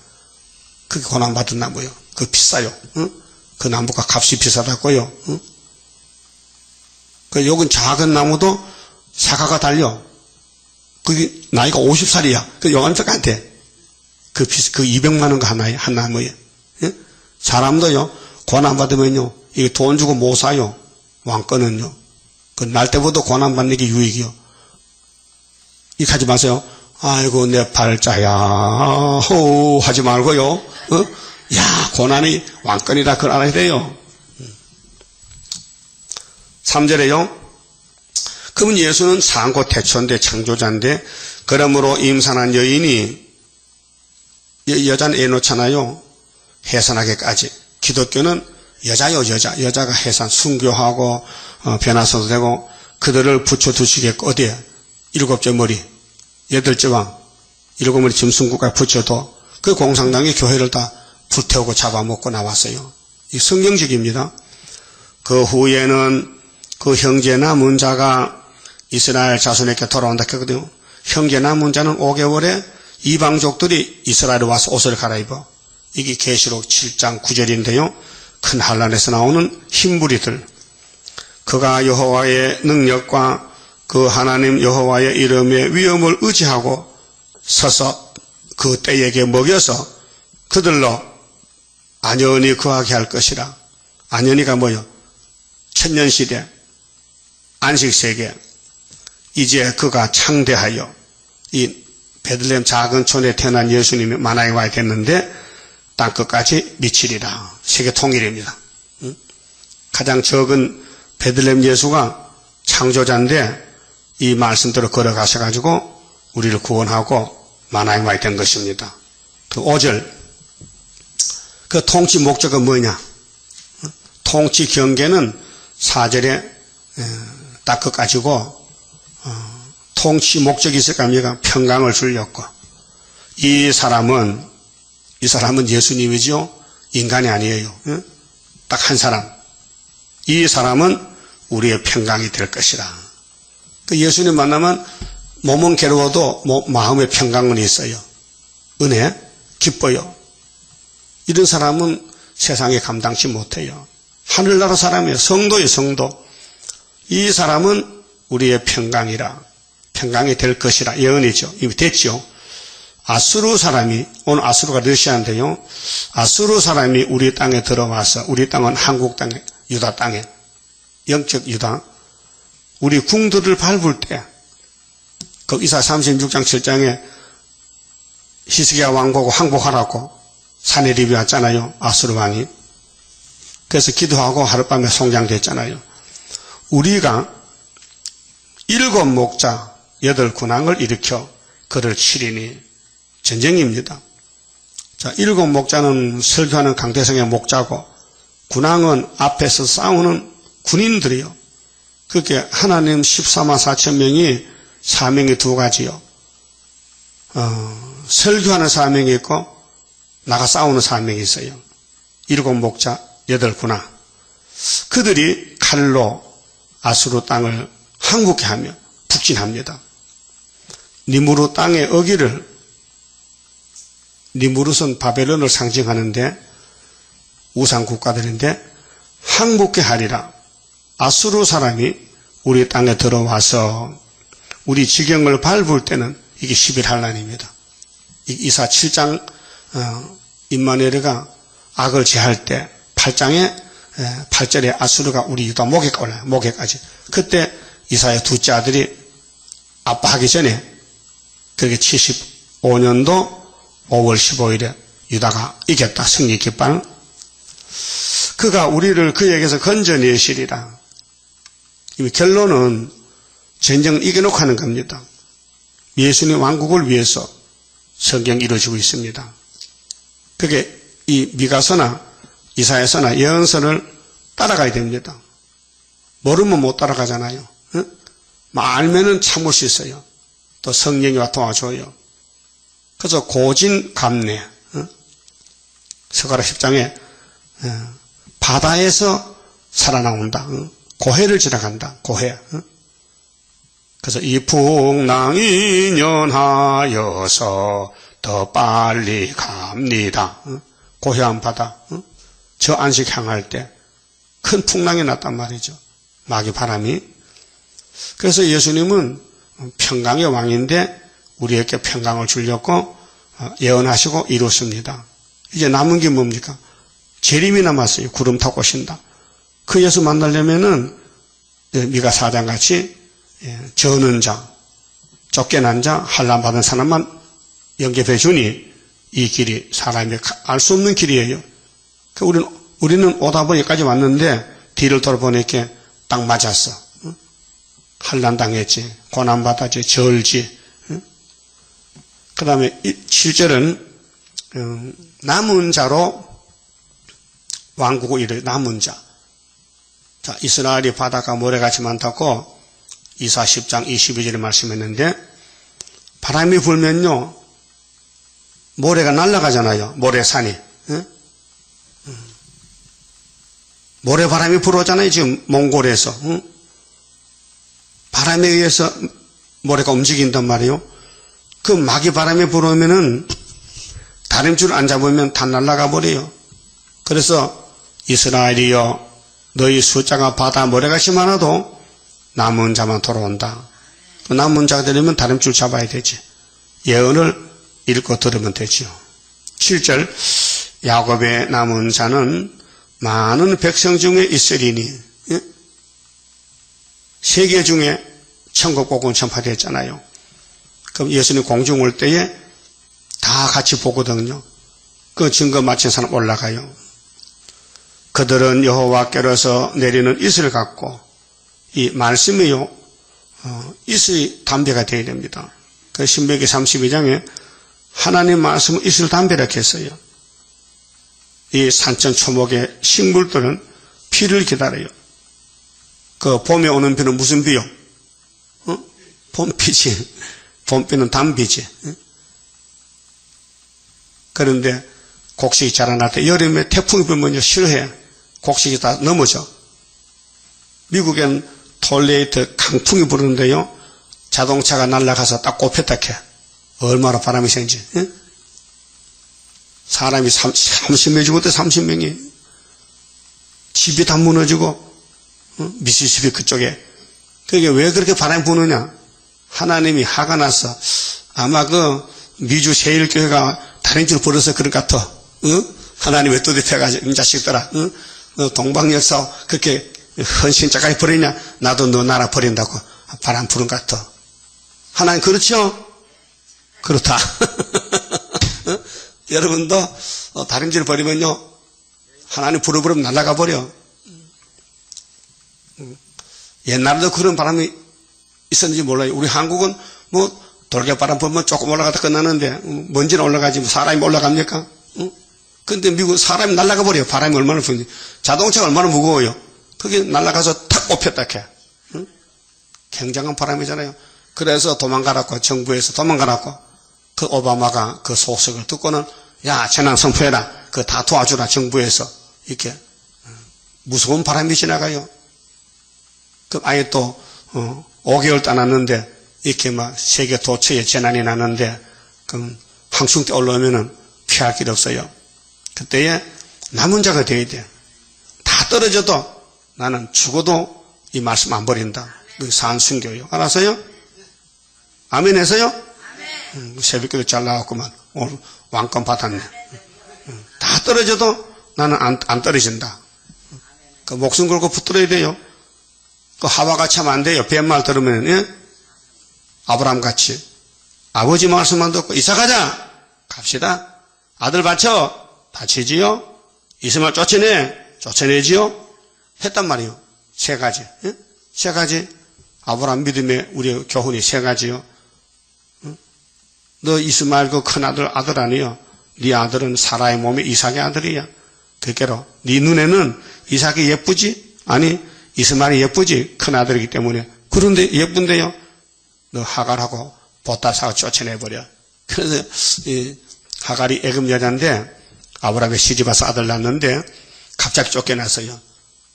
그게 고난받은 나무예요. 그거 비싸요. 그 나무가 값이 비싸다고요. 요건 작은 나무도 사과가 달려. 그게 나이가 50살이야. 그 요한석 안 돼. 그 200만 원가 한 나무에. 예? 사람도요, 고난받으면요, 이게 돈 주고 못 사요. 왕권은요. 그 날 때보다 고난받는 게 유익이요. 이렇게 하지 마세요. 아이고, 내 팔자야. 호우, 하지 말고요. 야, 고난이 왕권이라 그걸 알아야 돼요. 3절에요. 그러면 예수는 상고 태초인데 창조자인데, 그러므로 임산한 여인이, 여자는 애 놓잖아요. 해산하게까지. 기독교는 여자요, 여자가 해산, 순교하고, 변화서도 되고, 그들을 붙여두시겠고, 어디에? 7째 머리, 8째 왕, 7머리 짐승국까지 붙여도, 그 공산당이 교회를 다 불태우고 잡아먹고 나왔어요. 이 성경적입니다. 그 후에는 그 형제 남은 자가 이스라엘 자손에게 돌아온다 했거든요. 형제 남은 자는 5개월에 이방족들이 이스라엘에 와서 옷을 갈아입어. 이게 계시록 7장 9절인데요. 큰 환란에서 나오는 흰부리들. 그가 여호와의 능력과 그 하나님 여호와의 이름의 위엄을 의지하고 서서 그 떼에게 먹여서 그들로 안연히 거하게 할 것이라. 안연히가 뭐요? 천년시대, 안식세계. 이제 그가 창대하여 이 베들레헴 작은 촌에 태어난 예수님이 만화에 와야겠는데 땅끝까지 미치리라. 세계 통일입니다. 가장 적은 베들레헴 예수가 창조자인데 이 말씀대로 걸어가셔가지고 우리를 구원하고 만화에 와야 것입니다. 그 5절. 그 통치 목적은 뭐냐? 통치 경계는 4절에 딱 그 가지고 통치 목적이 있을까 합니까? 평강을 주려고. 이 사람은 예수님이죠. 인간이 아니에요. 딱 한 사람. 이 사람은 우리의 평강이 될 것이라. 그 예수님 만나면 몸은 괴로워도 마음의 평강은 있어요. 은혜, 기뻐요. 이런 사람은 세상에 감당치 못해요. 하늘나라 사람이에요. 성도예요, 성도. 이 사람은 우리의 평강이라. 평강이 될 것이라. 예언이죠. 이미 됐죠. 아수르 사람이, 오늘 아수르가 러시아인데요. 아수르 사람이 우리 땅에 들어와서, 우리 땅은 한국 땅에, 유다 땅에, 영적 유다, 우리 궁들을 밟을 때, 그 이사 36장 7장에 히스기야 왕 보고 항복하라고 산에 리뷰 왔잖아요. 아수르 왕이. 그래서 기도하고 하룻밤에 송장됐잖아요. 우리가 7 목자 8 군왕을 일으켜 그를 치리니 전쟁입니다. 자, 7 목자는 설교하는 강대성의 목자고 군왕은 앞에서 싸우는 군인들이요. 그렇게 하나님 14만 4천 명이 사명이 2가지요. 설교하는 사명이 있고 나가 싸우는 사명이 있어요. 7 목자 8 군왕. 그들이 칼로 아수르 땅을 항복케 하며 북진합니다. 니무르 땅의 어기를, 니무르는 바벨론을 상징하는데 우상 국가들인데 항복케 하리라. 아수르 사람이 우리 땅에 들어와서 우리 지경을 밟을 때는 이게 11환란입니다. 이사 7장 임마누엘이가 악을 제할 때 8장에 8절에 아수르가 우리 유다 목에 올라요. 목에까지. 그때 이사야 둘째 아들이 아빠하기 전에 그렇게 75년도 5월 15일에 유다가 이겼다. 승리 깃발. 그가 우리를 그에게서 건져내시리라. 결론은 전쟁을 이겨놓고 하는 겁니다. 예수님 왕국을 위해서 성경이 이루어지고 있습니다. 그게 이 미가서나 이사야서나 예언서를 따라가야 됩니다. 모르면 못 따라가잖아요. 알면은 참을 수 있어요. 또 성령이 와 도와줘요. 그래서 고진감래, 서가라 10장에 바다에서 살아나온다. 고해를 지나간다. 고해. 그래서 이 풍랑이 연하여서 더 빨리 갑니다. 고해안 바다. 저 안식 향할 때 큰 풍랑이 났단 말이죠. 마귀 바람이. 그래서 예수님은 평강의 왕인데 우리에게 평강을 주려고 예언하시고 이루었습니다. 이제 남은 게 뭡니까? 재림이 남았어요. 구름 타고 오신다. 그 예수 만나려면은 미가 4장같이 저는 자, 쫓겨난 자, 환난받은 사람만 영접해 주니 이 길이 사람이 알 수 없는 길이에요. 우리는 오다 보니 여기까지 왔는데 뒤를 돌아보니까 딱 맞았어. 환난 당했지, 고난받았지, 절지. 그 다음에 7절은 남은 자로 왕국을 이룰 남은 자. 자, 이스라엘이 바다가 모래같이 많다고 이사 10장 22절에 말씀했는데 바람이 불면요 모래가 날아가잖아요. 모래산이. 모래바람이 불어오잖아요. 지금 몽골에서. 바람에 의해서 모래가 움직인단 말이에요. 그 마귀 바람이 불어오면은 다림줄 안 잡으면 다 날아가 버려요. 그래서 이스라엘이여 너희 숫자가 바다 모래같이 많아도 남은 자만 돌아온다. 그 남은 자가 되려면 다림줄 잡아야 되지. 예언을 읽고 들으면 되지요. 7절 야곱의 남은 자는 많은 백성 중에 있으리니 세계 중에 천국 복음 전파됐잖아요. 그럼 예수님 공중 올 때에 다 같이 보거든요. 그 증거 마친 사람 올라가요. 그들은 여호와께로서 내리는 이슬 같고 이 말씀이요 이슬이 담배가 되어야 됩니다. 그 신명기 32장에 하나님 말씀은 이슬 담배라고 했어요. 이 산천초목의 식물들은 비를 기다려요. 그 봄에 오는 비는 무슨 비요? 봄비지. 봄비는 담비지. 그런데 곡식이 자라날 때 여름에 태풍이 불면 싫어해. 곡식이 다 넘어져. 미국엔 톨레이트 강풍이 부르는데요. 자동차가 날아가서 딱 꼽혔다 해. 얼마나 바람이 생지. 사람이 30명이 죽었대. 30명이. 집이 다 무너지고 미시시피 그쪽에. 그게 왜 그렇게 바람이 부느냐. 하나님이 화가 나서 아마 그 미주 세일교회가 다른 줄 벌어서 그런 것 같아. 하나님 왜 또 대표가지고 이 자식들아. 동방역사 그렇게 헌신자까지 버리냐. 나도 너 나라 버린다고 바람 부는 것 같아. 하나님 그렇죠? 그렇다. 여러분도 다림질 버리면요 하나님 불어버리면 날아가 버려. 옛날에도 그런 바람이 있었는지 몰라요. 우리 한국은 뭐 돌개바람 불면 조금 올라가다 끝나는데 먼지는 올라가지 뭐 사람이 올라갑니까? 근데 미국 사람이 날아가 버려요. 바람이 얼마나 부는지. 자동차가 얼마나 무거워요. 그게 날아가서 탁 꼽혔다 해. 굉장한 바람이잖아요. 그래서 도망가라고 정부에서 도망가라고 그 오바마가 그 소식을 듣고는 야 재난 선포해라. 그 다 도와주라 정부에서 이렇게 무서운 바람이 지나가요. 그럼 아예 또 5개월 떠났는데 이렇게 막 세계 도처에 재난이 나는데 그럼 항충대 올라오면은 피할 길 없어요. 그때에 남은 자가 돼야 돼. 다 떨어져도 나는 죽어도 이 말씀 안 버린다. 그 산순교요. 알았어요? 아멘 해서요? 새벽기도 잘 나왔구만. 오늘 왕권 받았네. 다 떨어져도 나는 안 떨어진다. 그 목숨 걸고 붙들어야 돼요. 그 하와같이 하면 안 돼요. 뱀말 들으면, 예? 아브라함같이. 아버지 말씀만 듣고 이사가자! 갑시다. 아들 바쳐! 바치지요? 이스마엘 쫓아내지요? 했단 말이에요. 세 가지. 예? 세 가지. 아브라함 믿음의 우리 교훈이 세 가지요. 너 이스마엘 그 큰아들 아들 아니요. 네 아들은 사라의 몸에 이삭의 아들이야. 그게로 네 눈에는 이삭이 예쁘지? 아니 이스마엘이 예쁘지? 큰아들이기 때문에. 그런데 예쁜데요. 너 하갈하고 보따사가 쫓아내버려. 그래서 이 하갈이 애굽 여자인데 아브라함의 시집와서 아들 낳는데 갑자기 쫓겨났어요.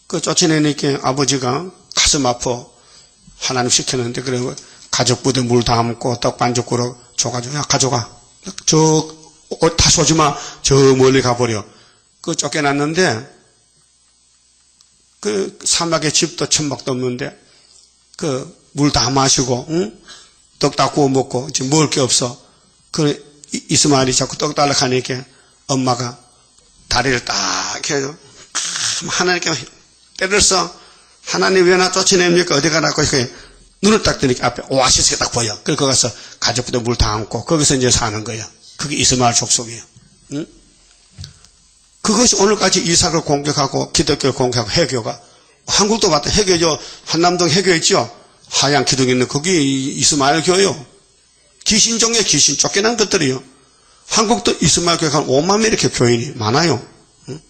그 쫓아내니까 아버지가 가슴 아파 하나님 시켰는데, 그리고 가족부대 물 담고 떡 반죽구로 줘가지고, 야, 가져가. 다시 오지 마. 저 멀리 가버려. 그 쫓겨났는데, 그 사막에 집도 천막도 없는데, 그 물 다 마시고, 응? 떡 다 구워 먹고, 지금 먹을 게 없어. 그 이스마엘이 자꾸 떡 달라고 하니까 엄마가 다리를 딱 해요. 하나님께 때렸어. 하나님 왜 나 쫓아냅니까? 어디 가라고. 눈을 딱 뜨니까 앞에 오아시스가 딱 보여. 그래서 거기 가서 가족부터 물 다 안고 거기서 이제 사는 거예요. 그게 이스마엘 족속이에요. 응? 그것이 오늘까지 이삭을 공격하고 기독교를 공격하고 해교가, 한국도 봤다. 해교죠. 한남동 해교 있죠. 하얀 기둥 있는 거기 이스마엘 교회요. 귀신종의 귀신 쫓겨난 것들이요. 한국도 이스마엘 교회가 한 5만 명 이렇게 교인이 많아요. 응?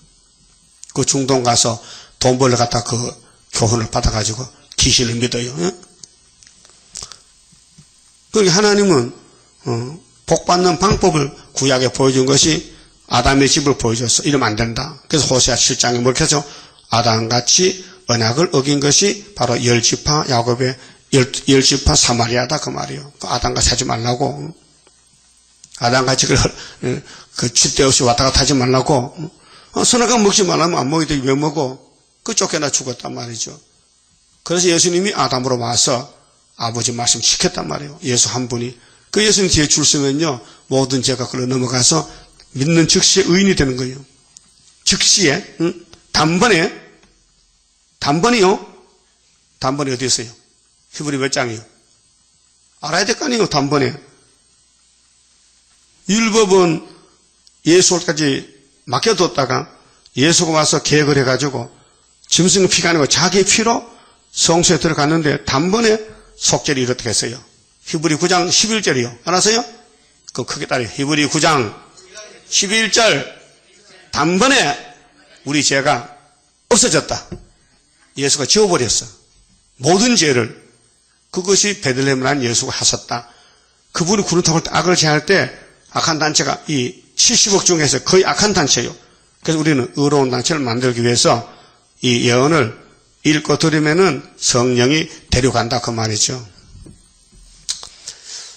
그 중동 가서 돈 벌러 갔다 그 교훈을 받아가지고 귀신을 믿어요. 응? 그러니까 하나님은 복 받는 방법을 구약에 보여준 것이 아담의 집을 보여줬어. 이러면 안 된다. 그래서 호세아 7장에 뭐렇게 하죠? 아담같이 언약을 어긴 것이 바로 10지파 야곱의 10지파 사마리아다 그 말이에요. 아담같이 하지 말라고. 아담같이 그 쥐떼 없이 왔다 갔다 하지 말라고. 선악과 먹지 말라면 안 먹이되 왜 먹어? 그 쫓겨나 죽었단 말이죠. 그래서 예수님이 아담으로 와서 아버지 말씀 지켰단 말이에요. 예수 한 분이. 그 예수님 뒤에 줄 서면요, 모든 죄가 그로 넘어가서 믿는 즉시에 의인이 되는 거예요. 즉시에, 응? 단번이요? 단번이 어디 있어요? 히브리 몇 장이요? 알아야 될 거 아니에요, 단번에. 율법은 예수까지 맡겨뒀다가 예수가 와서 계획을 해가지고 짐승의 피가 아니고 자기 피로 성소에 들어갔는데 단번에 속죄를 이렇게 했어요. 히브리 9장 11절이요. 알았어요? 그 크게 따라요. 히브리 9장 11절. 단번에 우리 죄가 없어졌다. 예수가 지워버렸어. 모든 죄를. 그것이 베들레헴을 한 예수가 하셨다. 그분이 구름 타고 악을 제할 때 악한 단체가 이 70억 중에서 거의 악한 단체예요. 그래서 우리는 의로운 단체를 만들기 위해서 이 예언을 읽고 들으면은 성령이 데려간다 그 말이죠.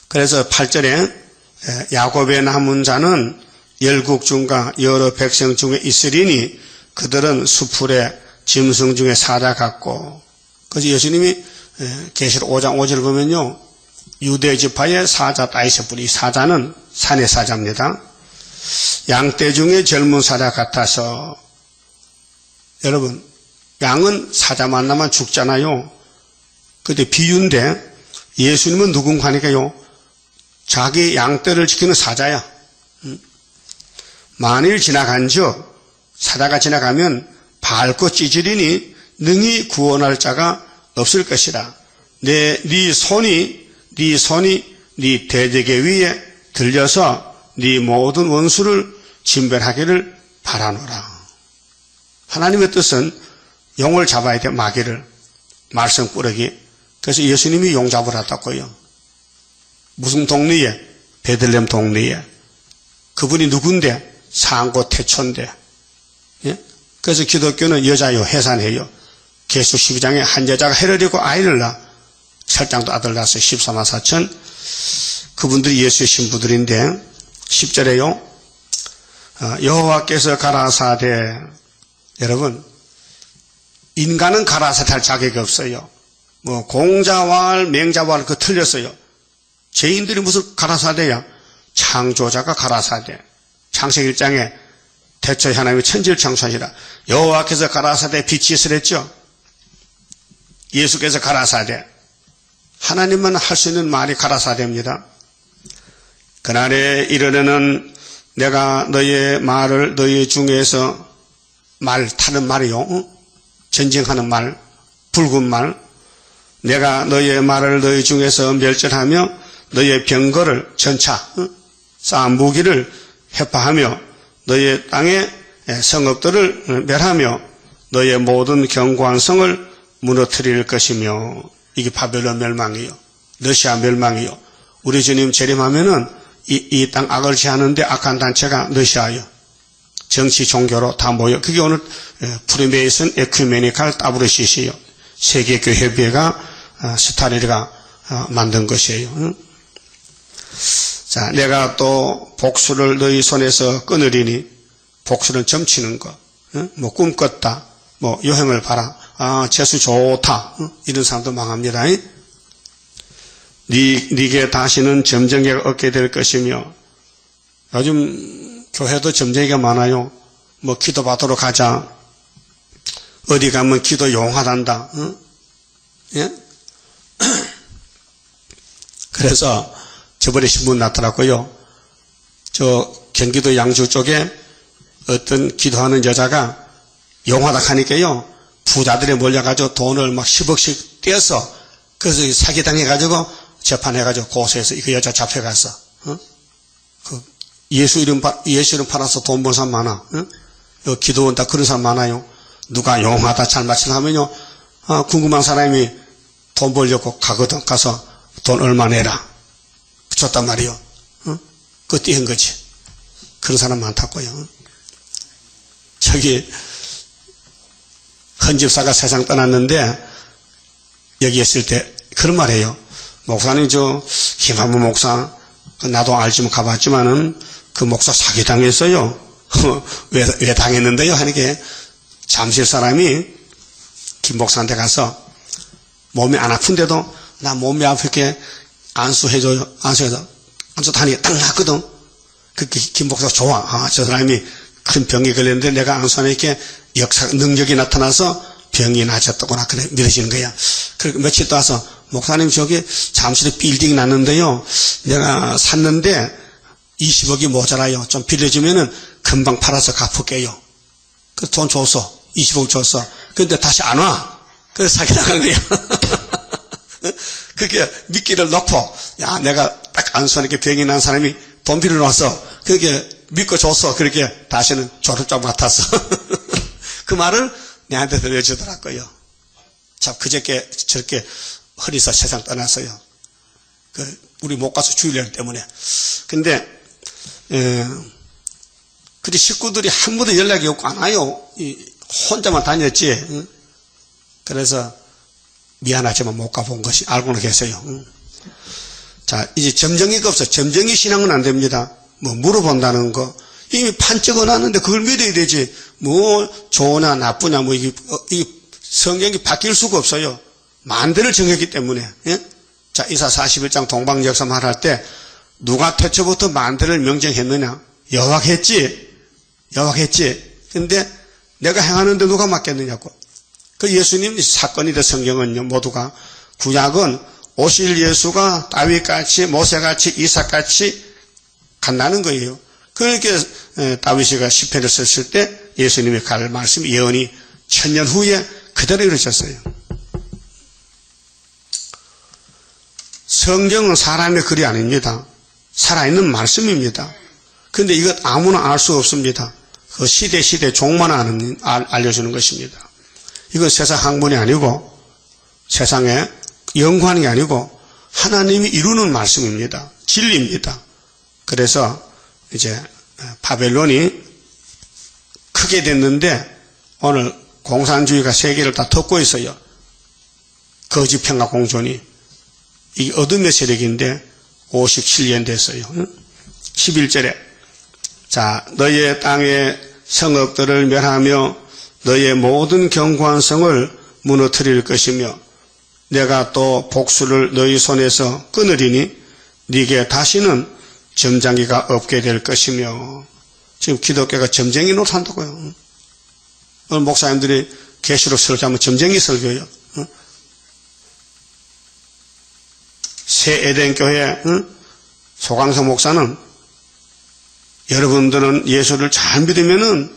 그래서 8절에 야곱의 남은 자는 열국 중과 여러 백성 중에 있으리니 그들은 수풀의 짐승 중에 사자 같고. 그래서 예수님이 계시록 5장 5절을 보면요, 유대 지파의 사자 다이세뿔, 이 사자는 산의 사자입니다. 양떼 중에 젊은 사자 같아서. 여러분, 양은 사자 만나면 죽잖아요. 그런데 비유인데 예수님은 누군가 하니까요, 자기 양떼를 지키는 사자야. 만일 지나간즉 사자가 지나가면 밟고 찌질이니 능히 구원할 자가 없을 것이라. 네 손이 네 대적의 위에 들려서 네 모든 원수를 진멸하기를 바라노라. 하나님의 뜻은 용을 잡아야 돼. 마귀를, 말썽 꾸러기. 그래서 예수님이 용 잡으러 왔다고요. 무슨 동리에? 베들레헴 동리에. 그분이 누군데? 상고 태초인데. 예? 그래서 기독교는 여자요, 해산해요. 계시록 12장에 한 여자가 헤로디고 아이를 낳아. 설장도 아들 낳았어요. 14만 4천. 그분들이 예수의 신부들인데 10절에요. 여호와께서 가라사대. 여러분, 인간은 가라사대 할 자격이 없어요. 뭐 공자왈 맹자왈 그 틀렸어요. 죄인들이 무슨 가라사대야? 창조자가 가라사대. 창세기 1장에 태초에 하나님이 천지를 창조하시라. 여호와께서 가라사대 빛이 있으랬죠. 예수께서 가라사대. 하나님만 할 수 있는 말이 가라사대입니다. 그날에 이르러는 내가 너의 말을 너희 중에서 말 타는 말이요, 전쟁하는 말, 붉은 말, 내가 너의 말을 너희 중에서 멸절하며 너의 병거를 전차 쌓은 무기를 해파하며 너의 땅의 성읍들을 멸하며 너의 모든 견고한 성을 무너뜨릴 것이며. 이게 바벨론 멸망이요, 러시아 멸망이요. 우리 주님 재림하면은 이 땅 악을 제하는데 악한 단체가 러시아요. 정치, 종교로 다 모여. 그게 오늘 프리메이슨 에큐메니칼 WCC요. 세계교회협의회가 스타리가 만든 것이에요. 자, 내가 또 복수를 너희 손에서 끊으리니, 복수는 점치는 것. 뭐 꿈꿨다. 뭐 여행을 봐라. 재수 좋다. 이런 사람도 망합니다. 네게 다시는 점쟁이가 없게 될 것이며, 요즘 교회도 점쟁이가 많아요. 뭐 기도 받으러 가자. 어디 가면 기도 용하단다. 예? 그래서 저번에 신문 났더라고요. 저 경기도 양주 쪽에 어떤 기도하는 여자가 용하다 하니까요, 부자들이 몰려가지고 돈을 막 10억씩 떼서, 그래서 사기당해가지고 재판해가지고 고소해서 그 여자 잡혀갔어. 그 예수 이름 팔아서 돈 번 사람 많아. 기도원 다 그런 사람 많아요. 누가 용하다 잘못을 하면요, 궁금한 사람이 돈 벌려고 가거든. 가서 돈 얼마 내라. 줬단 말이요. 그거 띄은 거지. 그런 사람 많다고요. 저기 헌집사가 세상 떠났는데 여기 있을 때 그런 말이에요. 목사님, 저 김한무 목사 나도 알지만 가봤지만은 그 목사 사기당했어요. 왜 당했는데요? 하니까 잠실 사람이 김 목사한테 가서 몸이 안 아픈데도 나 몸이 아프게 안수해줘요. 안수 다니게 딱 났거든. 그 김 목사가 좋아. 저 사람이 큰 병이 걸렸는데 내가 안수하니까 능력이 나타나서 병이 나아졌더구나. 그래 믿어지는 거야. 그리고 며칠 또 와서 목사님, 저기 잠실에 빌딩이 났는데요, 내가 샀는데 20억이 모자라요. 좀 빌려주면은 금방 팔아서 갚을게요. 그래서 돈 줬어. 20억 줬어. 근데 다시 안 와. 그래서 사기당한 거야. 그게 미끼를 넣고, 야, 내가 딱 안수하니까 병이 난 사람이 돈 빌려놨어. 그게 믿고 줬어. 그렇게 다시는 조를 좀 맡았어. 그 말을 내한테 들려주더라고요. 참, 그저께 저렇게 허리서 세상 떠났어요. 우리 못 가서 주일날 때문에. 근데, 그리 식구들이 한 번도 연락이 없고 안 와요. 혼자만 다녔지. 그래서 미안하지만 못 가본 것이 알고는 계세요. 자, 이제 점쟁이가 없어. 점쟁이 신앙은 안 됩니다. 뭐 물어본다는 거. 이미 판 찍어놨는데 그걸 믿어야 되지. 뭐 좋으냐 나쁘냐 뭐 이게 성경이 바뀔 수가 없어요. 만대를 정했기 때문에. 예? 자, 이사 41장 동방역사 말할 때 누가 태초부터 만대를 명정했느냐? 여호와가 했지. 근데 내가 행하는데 누가 맡겼느냐고. 그 예수님 사건이 된 성경은요, 모두가 구약은 오실 예수가 다윗같이 모세같이 이삭같이 간다는 거예요. 그렇게 다윗이가 시편을 썼을 때 예수님이 갈 말씀 예언이 1000년 후에 그대로 이루어졌어요. 성경은 사람의 글이 아닙니다. 살아있는 말씀입니다. 그런데 이것 아무나 알 수 없습니다. 그 시대 종만 알려주는 것입니다. 이건 세상 학문이 아니고 세상의 연관이 아니고 하나님이 이루는 말씀입니다. 진리입니다. 그래서 이제 바벨론이 크게 됐는데 오늘 공산주의가 세계를 다 덮고 있어요. 거짓평화 공존이. 이 어둠의 세력인데 57년 됐어요. 11절에 자, 너희의 땅의 성읍들을 멸하며 너희의 모든 견고한 성을 무너뜨릴 것이며 내가 또 복수를 너희 손에서 끊으리니 네게 다시는 점쟁이가 없게 될 것이며. 지금 기독교가 점쟁이 노릇한다고요. 오늘 목사님들이 계시록 설교하면 점쟁이 설교예요. 새 에덴 교회 소강성 목사는 여러분들은 예수를 잘 믿으면은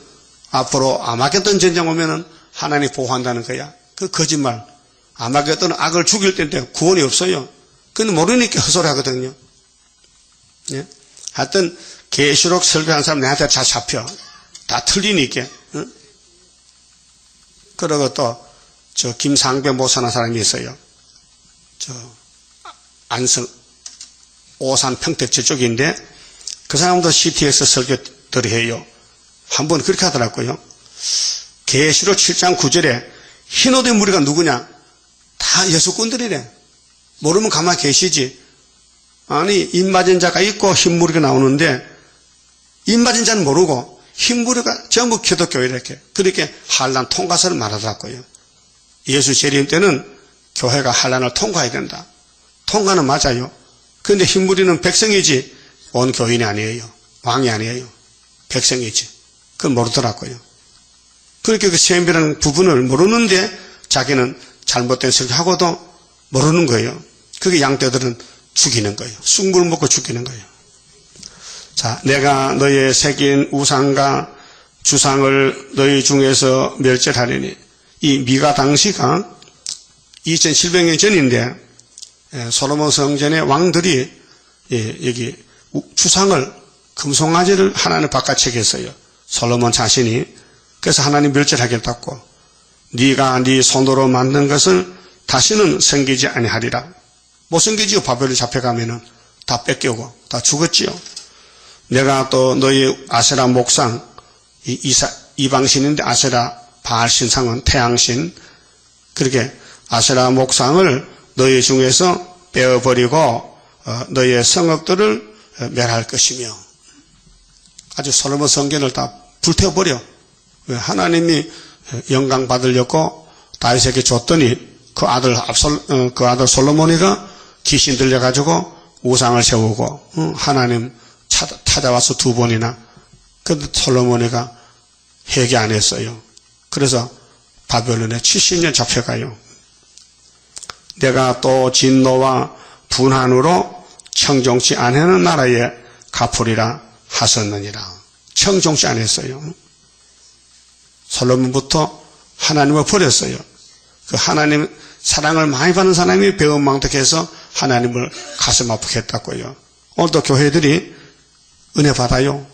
앞으로 아마겟돈 전쟁 오면은 하나님이 보호한다는 거야. 그 거짓말. 아마겟돈은 악을 죽일 때인데 구원이 없어요. 근데 모르니까 헛소리 하거든요. 예? 하여튼 계시록 설교한 사람 내한테 잘 잡혀. 다 틀리니까. 그리고 또 저 김상배 모사나 사람이 있어요. 저 안성 오산 평택 저쪽인데 그 사람도 CTX 설교들을 해요. 한번 그렇게 하더라고요. 계시록 7장 9절에 흰옷 입은 무리가 누구냐? 다 예수꾼들이래. 모르면 가만히 계시지. 아니, 입 맞은 자가 있고 흰 무리가 나오는데 입 맞은 자는 모르고 흰 무리가 전부 기독교회 이렇게 그렇게 한란 통과서를 말하더라고요. 예수 재림 때는 교회가 한란을 통과해야 된다. 통과는 맞아요. 그런데 흰 무리는 백성이지 온 교인이 아니에요. 왕이 아니에요. 백성이지. 그걸 모르더라고요. 그렇게 그 세미라는 부분을 모르는데 자기는 잘못된 소리 하고도 모르는 거예요. 그게 양떼들은 죽이는 거예요. 쑥물 먹고 죽이는 거예요. 자, 내가 너의 새긴 우상과 주상을 너희 중에서 멸절하리니. 이 미가 당시가 2700년 전인데 솔로몬 성전의 왕들이 여기 주상을 금송아지를 하나님 바깥에 했어요. 솔로몬 자신이. 그래서 하나님 멸절하겠다고. 네가 네 손으로 만든 것을 다시는 섬기지 아니하리라. 못 섬기지요. 바벨로 잡혀가면은 다 뺏기고 다 죽었지요. 내가 또 너희 아세라 목상 이방신인데 아세라 바알 신상은 태양신. 그렇게 아세라 목상을 너희 중에서 빼어버리고 너희의 성읍들을 멸할 것이며. 아주 솔로몬 성전을 다 불태워버려. 하나님이 영광 받으려고 다윗에게 줬더니 그 아들 솔로몬이가 귀신 들려가지고 우상을 세우고 하나님 찾아와서 2번이나. 근데 솔로몬이가 회개 안 했어요. 그래서 바벨론에 70년 잡혀가요. 내가 또 진노와 분한으로 청종치 않는 나라에 갚으리라 하셨느니라. 청종치 안 했어요. 솔로몬부터 하나님을 버렸어요. 그 하나님 사랑을 많이 받는 사람이 배은망덕해서 하나님을 가슴 아프게 했다고요. 오늘도 교회들이 은혜 받아요.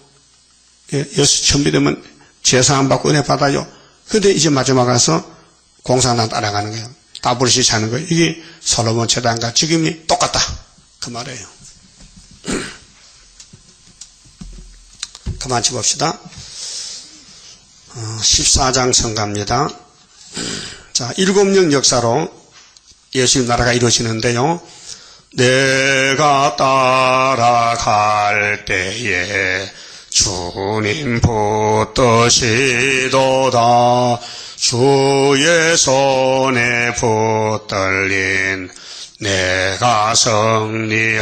예수 처음 믿으면 제사함 받고 은혜 받아요. 근데 이제 마지막 가서 공산당 따라가는 거예요. 따블시 자는 거예요. 이게 솔로몬 재단과 지금이 똑같다. 그 말이에요. 그만 짚읍시다. 14장 성가입니다. 자, 7령 역사로 예수님 나라가 이루어지는데요. 내가 따라갈 때에 주님 붙드시도다. 주의 손에 붙들린 내가 승리하리라.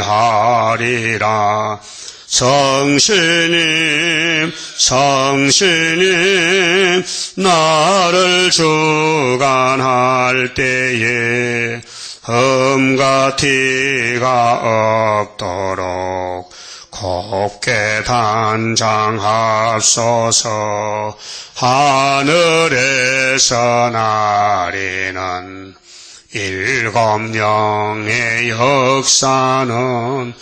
성신님 나를 주관할 때에 흠과 티가 없도록 곱게 단장하소서. 하늘에서 나리는 7영의 역사는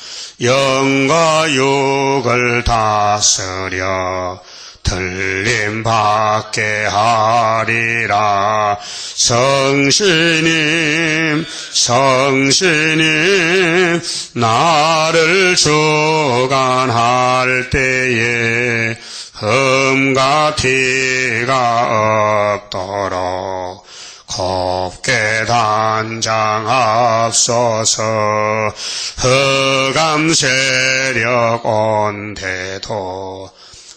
영과 육을 다스려 틀림받게 하리라. 성신님 나를 주관할 때에 흠과 티가 없도록 곱게 단장하소서. 흑암 세력 온데도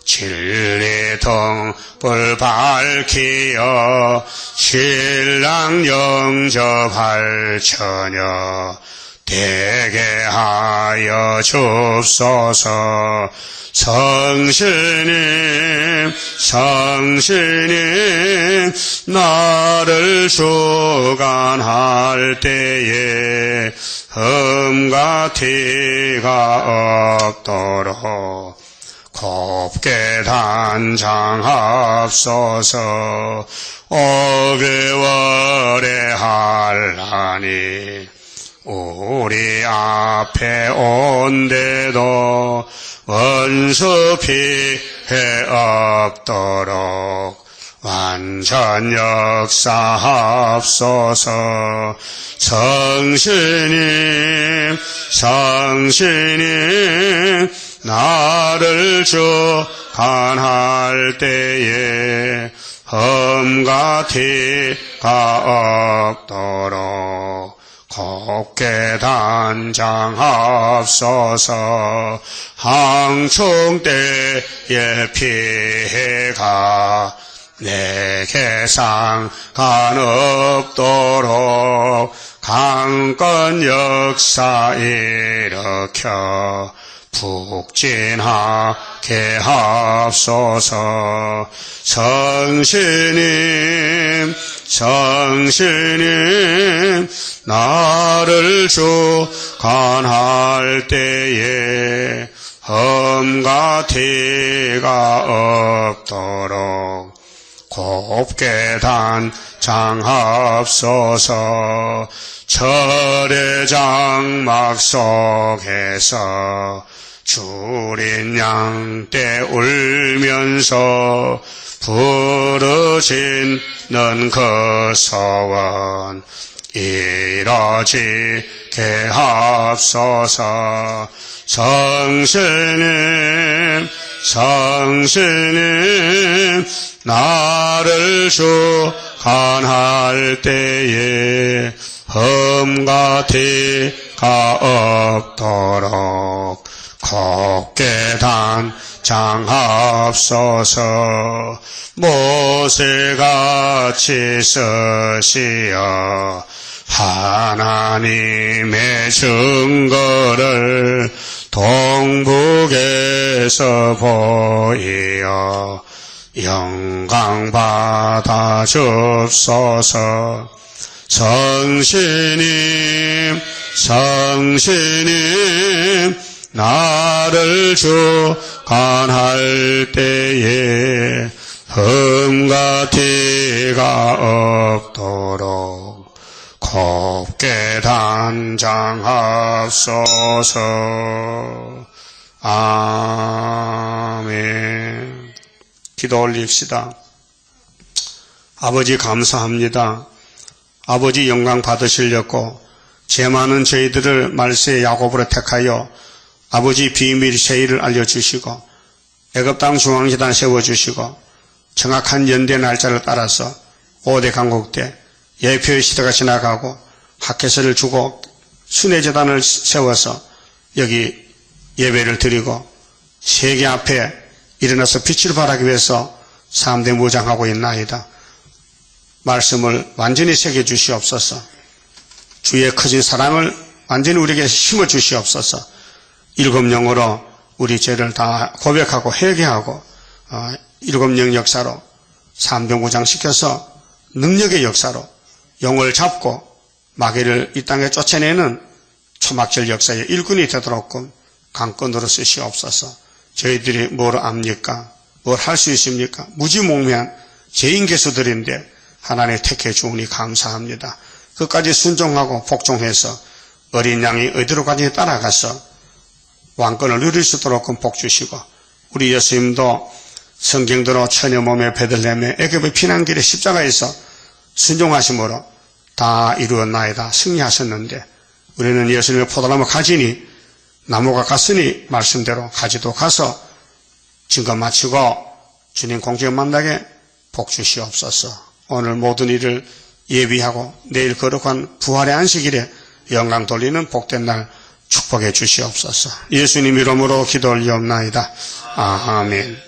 진리 등불 밝히어 신랑 영접할 처녀 되게 하여 줍소서. 성신님 나를 주관할 때에 흠과 티가 없도록 곱게 단장하소서. 5개월의 한란이 우리 앞에 온데도 원수 피해 없도록 완전 역사하옵소서. 성신님 나를 주관할 간할 때에 험과 티가 없도록 곱게 단장하옵소서. 항충 때에 피해가 내게 상관없도록 강건 역사 일으켜 북진하게 하옵소서. 성신님 성신님 나를 주관할 때에 험과 티가 없도록 곱게 단장하옵소서. 철의 장막 속에서 주린 양떼 울면서 부르짖는 그 소원 이뤄지게 하옵소서. 성신님 성신님 나를 주관할 때에 험과 티가 없도록 곱게 단장하옵소서. 모세같이 서시어 하나님의 증거를 동북에서 보이어 영광 받아 주옵소서. 성신님 성신님 나를 주관할 때에 흠과 티가 없도록 곱게 단장하옵소서. 아멘. 기도 올립시다. 아버지 감사합니다. 아버지 영광 받으시려고 죄 많은 저희들을 말세의 야곱으로 택하여 아버지 비밀 세일을 알려주시고 애굽 땅 중앙재단 세워주시고 정확한 연대 날짜를 따라서 5대 강국 때 예표의 시대가 지나가고 학회서를 주고 순회재단을 세워서 여기 예배를 드리고 세계 앞에 일어나서 빛을 발하기 위해서 3대 무장하고 있나이다. 말씀을 완전히 새겨주시옵소서. 주의 커진 사랑을 완전히 우리에게 심어주시옵소서. 7영으로 우리 죄를 다 고백하고 회개하고 7영 역사로 3대 무장시켜서 능력의 역사로 영을 잡고 마귀를 이 땅에 쫓아내는 초막절 역사의 일꾼이 되도록끔 강권으로 쓰시옵소서. 저희들이 뭘 압니까? 뭘 할 수 있습니까? 무지몽매한 죄인 개수들인데 하나님 택해 주오니 감사합니다. 끝까지 순종하고 복종해서 어린 양이 어디로까지 따라가서 왕권을 누릴 수 있도록 복 주시고 우리 예수님도 성경대로 처녀 몸의 베들레헴의 애굽의 피난길의 십자가에서 순종하심으로 다 이루었나이다 승리하셨는데 우리는 예수님의 포도나무 가지니 나무가 갔으니 말씀대로 가지도 가서 증거 마치고 주님 공중에 만나게 복 주시옵소서. 오늘 모든 일을 예비하고 내일 거룩한 부활의 안식일에 영광 돌리는 복된 날 축복해 주시옵소서. 예수님 이름으로 기도 올리옵나이다. 아멘.